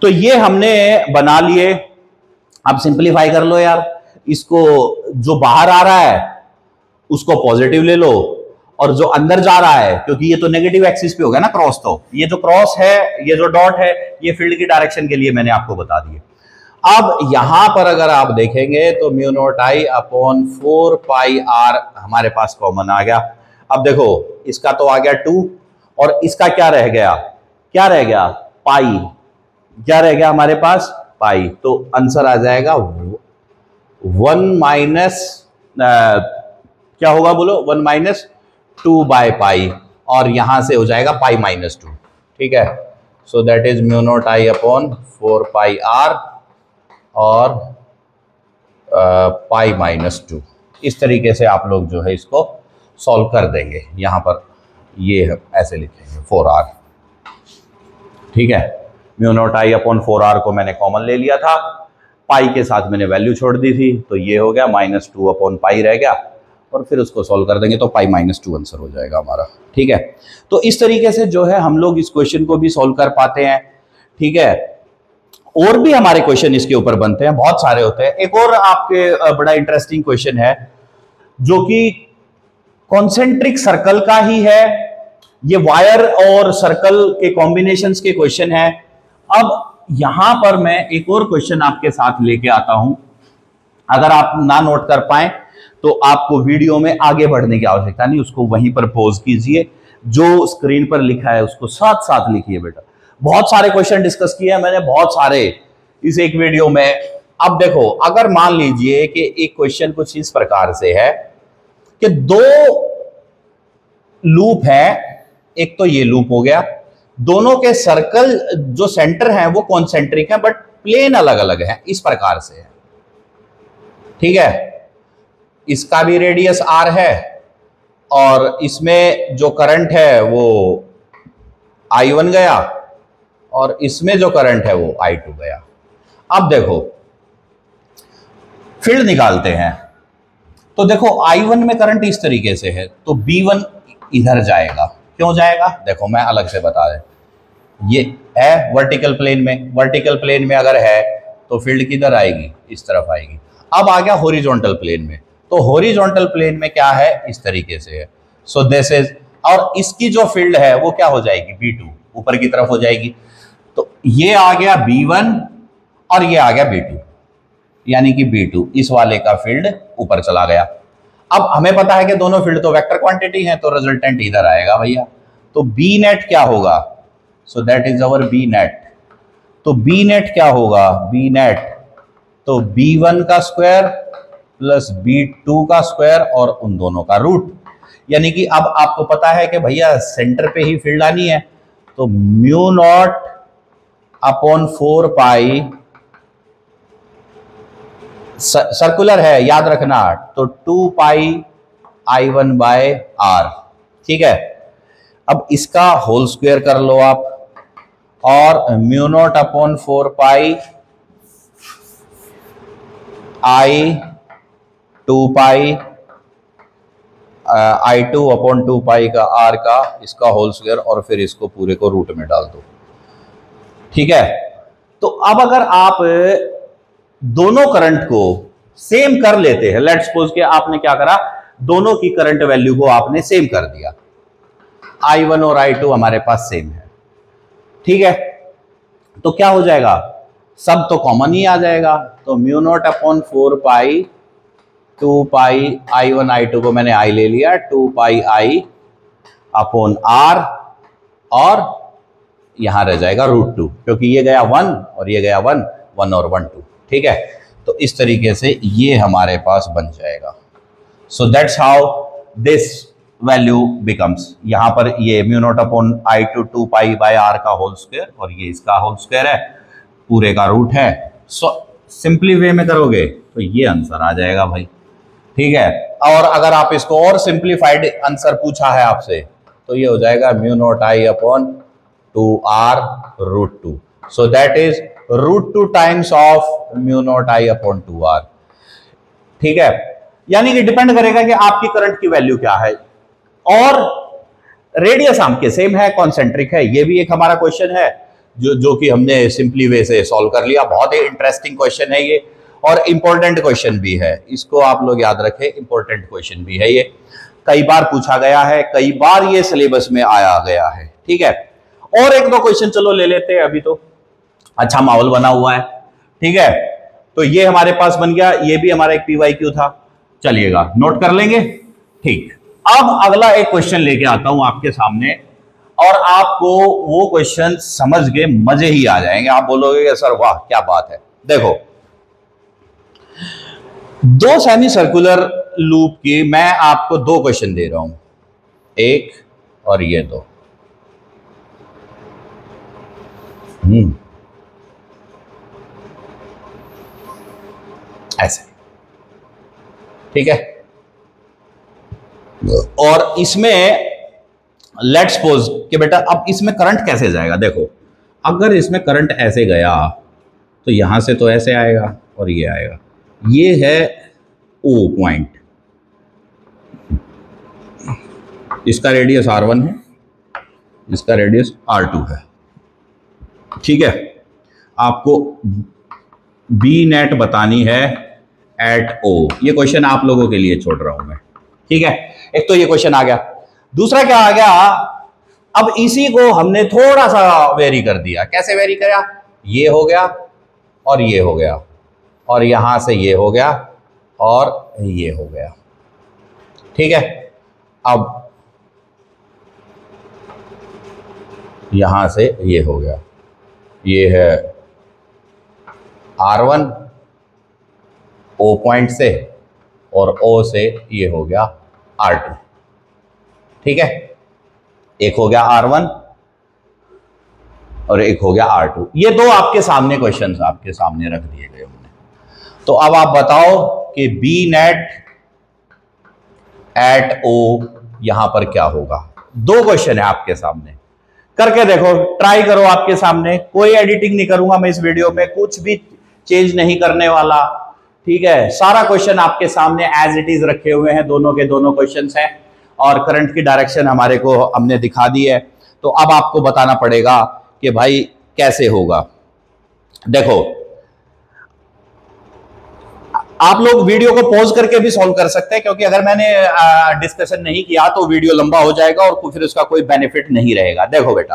तो ये हमने बना लिए, अब सिंपलीफाई कर लो यार, इसको जो बाहर आ रहा है उसको पॉजिटिव ले लो, और जो अंदर जा रहा है, क्योंकि ये तो नेगेटिव एक्सिस पे हो गया ना क्रॉस, तो ये जो क्रॉस है, ये जो डॉट है, ये फील्ड की डायरेक्शन के लिए मैंने आपको बता दिया। अब यहां पर अगर आप देखेंगे तो mu naught I upon 4 pi R हमारे पास कॉमन आ गया। अब देखो इसका तो आ गया 2, और इसका क्या रह गया, पाई, क्या रह गया हमारे पास, पाई, तो आंसर आ जाएगा 1 माइनस क्या होगा बोलो, 1 माइनस 2 बाय पाई, और यहां से हो जाएगा पाई माइनस 2, ठीक है। So that is mu naught I upon 4 pi R और पाई माइनस 2। इस तरीके से आप लोग जो है इसको सॉल्व कर देंगे। यहां पर ये ऐसे लिखेंगे 4r, ठीक है। Mu naught I upon 4r को मैंने कॉमन ले लिया था, पाई के साथ मैंने वैल्यू छोड़ दी थी, तो ये हो गया -2 अपॉन पाई रह गया, और फिर उसको सॉल्व कर देंगे तो π-2 आंसर हो जाएगा हमारा। ठीक है, तो इस तरीके से जो है हम लोग इस क्वेश्चन को भी सॉल्व कर पाते हैं। ठीक है, और भी हमारे क्वेश्चन इसके ऊपर बनते हैं, बहुत सारे होते हैं। एक और आपके बड़ा इंटरेस्टिंग क्वेश्चन है जो कि कॉन्सेंट्रिक सर्कल का ही है। ये वायर और सर्कल के कॉम्बिनेशंस के क्वेश्चन है। अब यहां पर मैं एक और क्वेश्चन आपके साथ लेके आता हूं, अगर आप ना नोट कर पाए तो आपको वीडियो में आगे बढ़ने की आवश्यकता नहीं, उसको वहीं पर पॉज कीजिए, जो स्क्रीन पर लिखा है उसको साथ साथ लिखिए बेटा। बहुत सारे क्वेश्चन डिस्कस किए हैं मैंने, बहुत सारे इस एक वीडियो में। अब देखो, अगर मान लीजिए कि एक क्वेश्चन कुछ इस प्रकार से है कि दो लूप है, एक तो ये लूप हो गया, दोनों के सर्कल जो सेंटर हैं वो कॉन्सेंट्रिक है बट प्लेन अलग अलग है, इस प्रकार से है। ठीक है, इसका भी रेडियस r है और इसमें जो करंट है वो I1 गया और इसमें जो करंट है वो I2 गया। अब देखो फील्ड निकालते हैं, तो देखो I1 में करंट इस तरीके से है तो B1 इधर जाएगा। क्यों जाएगा, देखो मैं अलग से बता दें। ये है वर्टिकल प्लेन में, वर्टिकल प्लेन में अगर है तो फील्ड किधर आएगी, इस तरफ आएगी। अब आ गया हॉरिजॉन्टल प्लेन में, तो हॉरिजॉन्टल प्लेन में क्या है, इस तरीके से है। सो दिस इज, और इसकी जो फील्ड है वो क्या हो जाएगी, B2 ऊपर की तरफ हो जाएगी। तो ये आ गया B1 और ये आ गया B2, यानी कि B2 इस वाले का फील्ड ऊपर चला गया। अब हमें पता है कि दोनों फील्ड तो वेक्टर क्वांटिटी है, तो रिजल्टेंट इधर आएगा भैया। तो B नेट क्या होगा, सो that is our B net. तो B नेट क्या होगा, B नेट तो B1 का स्क्वायर प्लस B2 का स्क्वायर और उन दोनों का रूट। यानी कि अब आपको पता है कि भैया सेंटर पे ही फील्ड आनी है, तो mu not upon 4 pi, circular है याद रखना, तो 2 पाई I1 बाय R। ठीक है, अब इसका होल स्क्वायर कर लो आप, और म्यू नॉट अपॉन 4 पाई I2 पाई I2 अपॉन 2 पाई का R का, इसका होल स्क्वायर, और फिर इसको पूरे को रूट में डाल दो। ठीक है, तो अब अगर आप दोनों करंट को सेम कर लेते हैं, लेट्स सपोज कि आपने क्या करा, दोनों की करंट वैल्यू को आपने सेम कर दिया, I1 और I2 हमारे पास सेम है। ठीक है, तो क्या हो जाएगा, सब तो कॉमन ही आ जाएगा। तो mu not upon 4 pi 2 pi I1 I2 को मैंने I ले लिया, 2 पाई I अपॉन R, और यहां रह जाएगा √2, क्योंकि ये गया 1 और ये गया 1, 1 और 1 2। ठीक है, तो इस तरीके से ये हमारे पास बन जाएगा। सो that's how this value becomes, यहां पर ये mu naught upon I2 2 pi by R का होल स्क्वायर, और ये इसका होल स्क्वायर है, पूरे का रूट है। सो सिंपली वे में करोगे तो ये आंसर आ जाएगा भाई। ठीक है, और अगर आप इसको और सिंप्लीफाइड आंसर पूछा है आपसे तो ये हो जाएगा mu not I upon 2R √2। So that is √2 times of mu naught I upon 2R। ठीक है, यानी कि डिपेंड करेगा कि आपकी करंट की वैल्यू क्या है, और रेडियस आपके सेम है, कॉन्सेंट्रिक है। ये भी एक हमारा क्वेश्चन है जो कि हमने सिंपली वे से सॉल्व कर लिया। बहुत ही इंटरेस्टिंग क्वेश्चन है ये, और इंपॉर्टेंट क्वेश्चन भी है, इसको आप लोग याद रखें, इंपॉर्टेंट क्वेश्चन भी है ये, कई बार पूछा गया है, कई बार ये सिलेबस में आया गया है। ठीक है, और एक दो क्वेश्चन चलो ले लेते हैं, अभी तो अच्छा माहौल बना हुआ है। ठीक है, तो ये हमारे पास बन गया, ये भी हमारा एक PYQ था, चलिएगा नोट कर लेंगे। ठीक, अब अगला एक क्वेश्चन लेके आता हूं आपके सामने, और आपको वो क्वेश्चन समझ के मजे ही आ जाएंगे, आप बोलोगे सर वाह क्या बात है। देखो, दो सेमी सर्कुलर लूप की मैं आपको दो क्वेश्चन दे रहा हूं, एक और ये दो। ऐसे, ठीक है, और इसमें लेट्स सपोज कि बेटा अब इसमें करंट कैसे जाएगा। देखो, अगर इसमें करंट ऐसे गया तो यहां से तो ऐसे आएगा और ये आएगा, ये है O पॉइंट, इसका रेडियस R1 है, इसका रेडियस R2 है। ठीक है, आपको बी नेट बतानी है एट O। ये क्वेश्चन आप लोगों के लिए छोड़ रहा हूं मैं। ठीक है, एक तो ये क्वेश्चन आ गया। दूसरा क्या आ गया, अब इसी को हमने थोड़ा सा वेरी कर दिया। कैसे वेरी किया, ये हो गया और ये हो गया, और यहां से ये हो गया और ये हो गया। ठीक है, अब यहां से ये हो गया, ये है R1 O पॉइंट से, और O से ये हो गया R2। ठीक है, एक हो गया R1 और एक हो गया R2। ये दो आपके सामने क्वेश्चंस आपके सामने रख दिए गए हमने। तो अब आप बताओ कि बी नेट एट O यहां पर क्या होगा। दो क्वेश्चन है आपके सामने, करके देखो, ट्राई करो आपके सामने। कोई एडिटिंग नहीं करूंगा मैं इस वीडियो में, कुछ भी चेंज नहीं करने वाला। ठीक है, सारा क्वेश्चन आपके सामने एज इट इज रखे हुए हैं, दोनों के दोनों क्वेश्चंस हैं, और करंट की डायरेक्शन हमारे को हमने दिखा दी है। तो अब आपको बताना पड़ेगा कि भाई कैसे होगा। देखो, आप लोग वीडियो को पॉज करके भी सॉल्व कर सकते हैं, क्योंकि अगर मैंने डिस्कशन नहीं किया तो वीडियो लंबा हो जाएगा और फिर उसका कोई बेनिफिट नहीं रहेगा। देखो बेटा,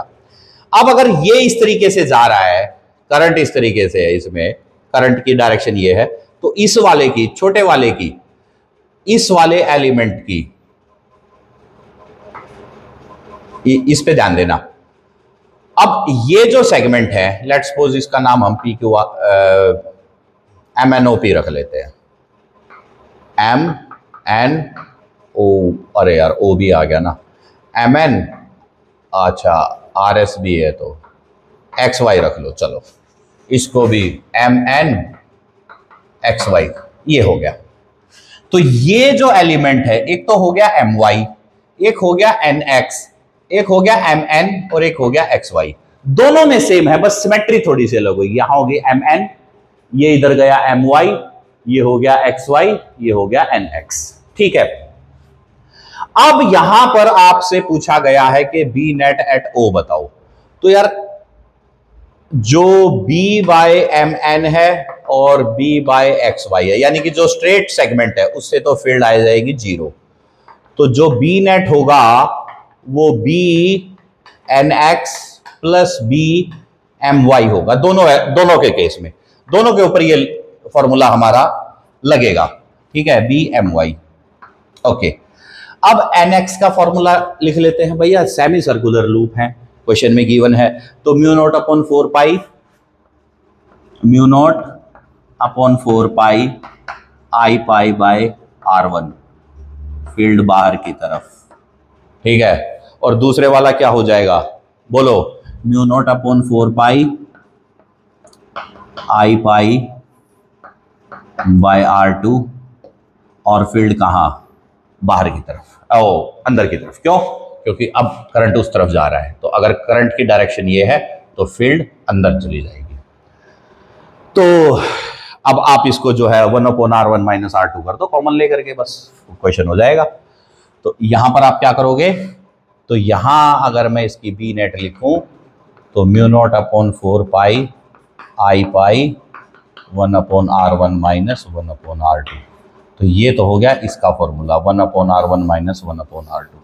अब अगर ये इस तरीके से जा रहा है, करंट इस तरीके से है, इसमें करंट की डायरेक्शन ये है, तो इस वाले की, छोटे वाले की, इस वाले एलिमेंट की, इस पे ध्यान देना। अब ये जो सेगमेंट है, लेट्स सपोज इसका नाम हम MNOP रख लेते हैं, MNO, अरे यार O भी आ गया ना, MN, अच्छा RS भी है तो XY रख लो, चलो इसको भी MNXY, ये हो गया। तो ये जो एलिमेंट है, एक तो हो गया MY, एक हो गया NX, एक हो गया MN और एक हो गया XY। दोनों में सेम है, बस सिमेट्री थोड़ी सी अलग हुई। यहां हो गया MN, ये इधर गया MY, ये हो गया XY, ये हो गया NX। ठीक है, अब यहां पर आपसे पूछा गया है कि बी नेट एट O बताओ। तो यार, जो B बाय MN है और B बाय XY है, यानी कि जो स्ट्रेट सेगमेंट है, उससे तो फील्ड आ जाएगी 0। तो जो बी नेट होगा वो BNX प्लस BMY होगा, दोनों के केस में, दोनों के ऊपर ये फॉर्मूला हमारा लगेगा। ठीक है, BMY। ओके, अब NX का फॉर्मूला लिख लेते हैं भैया। सेमी सर्कुलर लूप है, क्वेश्चन में गिवन है, तो mu not upon 4 pi I pi by R1, field बाहर की तरफ। ठीक है, और दूसरे वाला क्या हो जाएगा, बोलो, mu not upon 4 pi I pi by R2, और फील्ड कहां, बाहर की तरफ, अंदर की तरफ। क्यों, क्योंकि अब करंट उस तरफ जा रहा है, तो अगर करंट की डायरेक्शन ये है तो फील्ड अंदर चली जाएगी। तो अब आप इसको जो है 1/R1 माइनस R2 कर दो, कॉमन लेकर के, बस क्वेश्चन हो जाएगा। तो यहां पर आप क्या करोगे, तो यहां अगर मैं इसकी बी नेट लिखूं तो mu not upon 4 pi I pi 1/R1 minus 1/R2। तो ये तो हो गया इसका फॉर्मूला, 1/R1 माइनस 1/R2।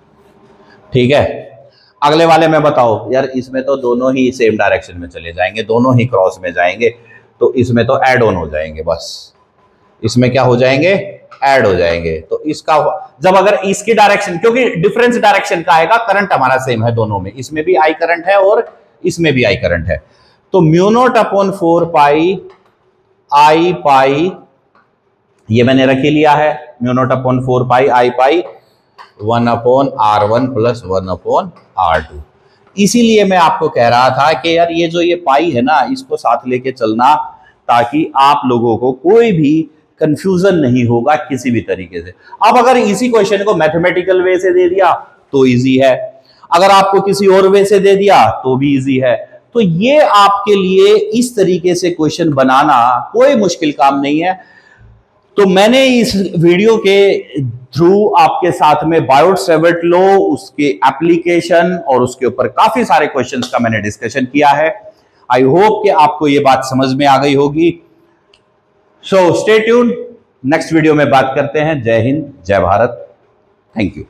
ठीक है, अगले वाले में बताओ यार, इसमें तो दोनों ही सेम डायरेक्शन में चले जाएंगे, दोनों ही क्रॉस में जाएंगे, तो इसमें तो ऐड ऑन हो जाएंगे, बस इसमें क्या हो जाएंगे, ऐड हो जाएंगे। तो इसका जब अगर इसकी डायरेक्शन, क्योंकि डिफरेंस डायरेक्शन का आएगा, करंट हमारा सेम है दोनों में, इसमें भी I करंट है और इसमें भी I करंट है, तो mu not upon 4 pi I पाई, ये मैंने रख ही लिया है, mu not upon 4 pi I pi 1/R1 plus 1/R2। इसीलिए मैं आपको कह रहा था कि यार ये जो ये पाई है ना, इसको साथ लेके चलना, ताकि आप लोगों को कोई भी कंफ्यूजन नहीं होगा किसी भी तरीके से। अब अगर इसी क्वेश्चन को मैथमेटिकल वे से दे दिया तो इजी है, अगर आपको किसी और वे से दे दिया तो भी इजी है। तो ये आपके लिए इस तरीके से क्वेश्चन बनाना कोई मुश्किल काम नहीं है। तो मैंने इस वीडियो के थ्रू आपके साथ में बायोट-सैवर्ट लॉ, उसके एप्लीकेशन और उसके ऊपर काफी सारे क्वेश्चंस का मैंने डिस्कशन किया है। आई होप कि आपको ये बात समझ में आ गई होगी। So stay tuned, next video में बात करते हैं। जय हिंद, जय भारत, थैंक यू।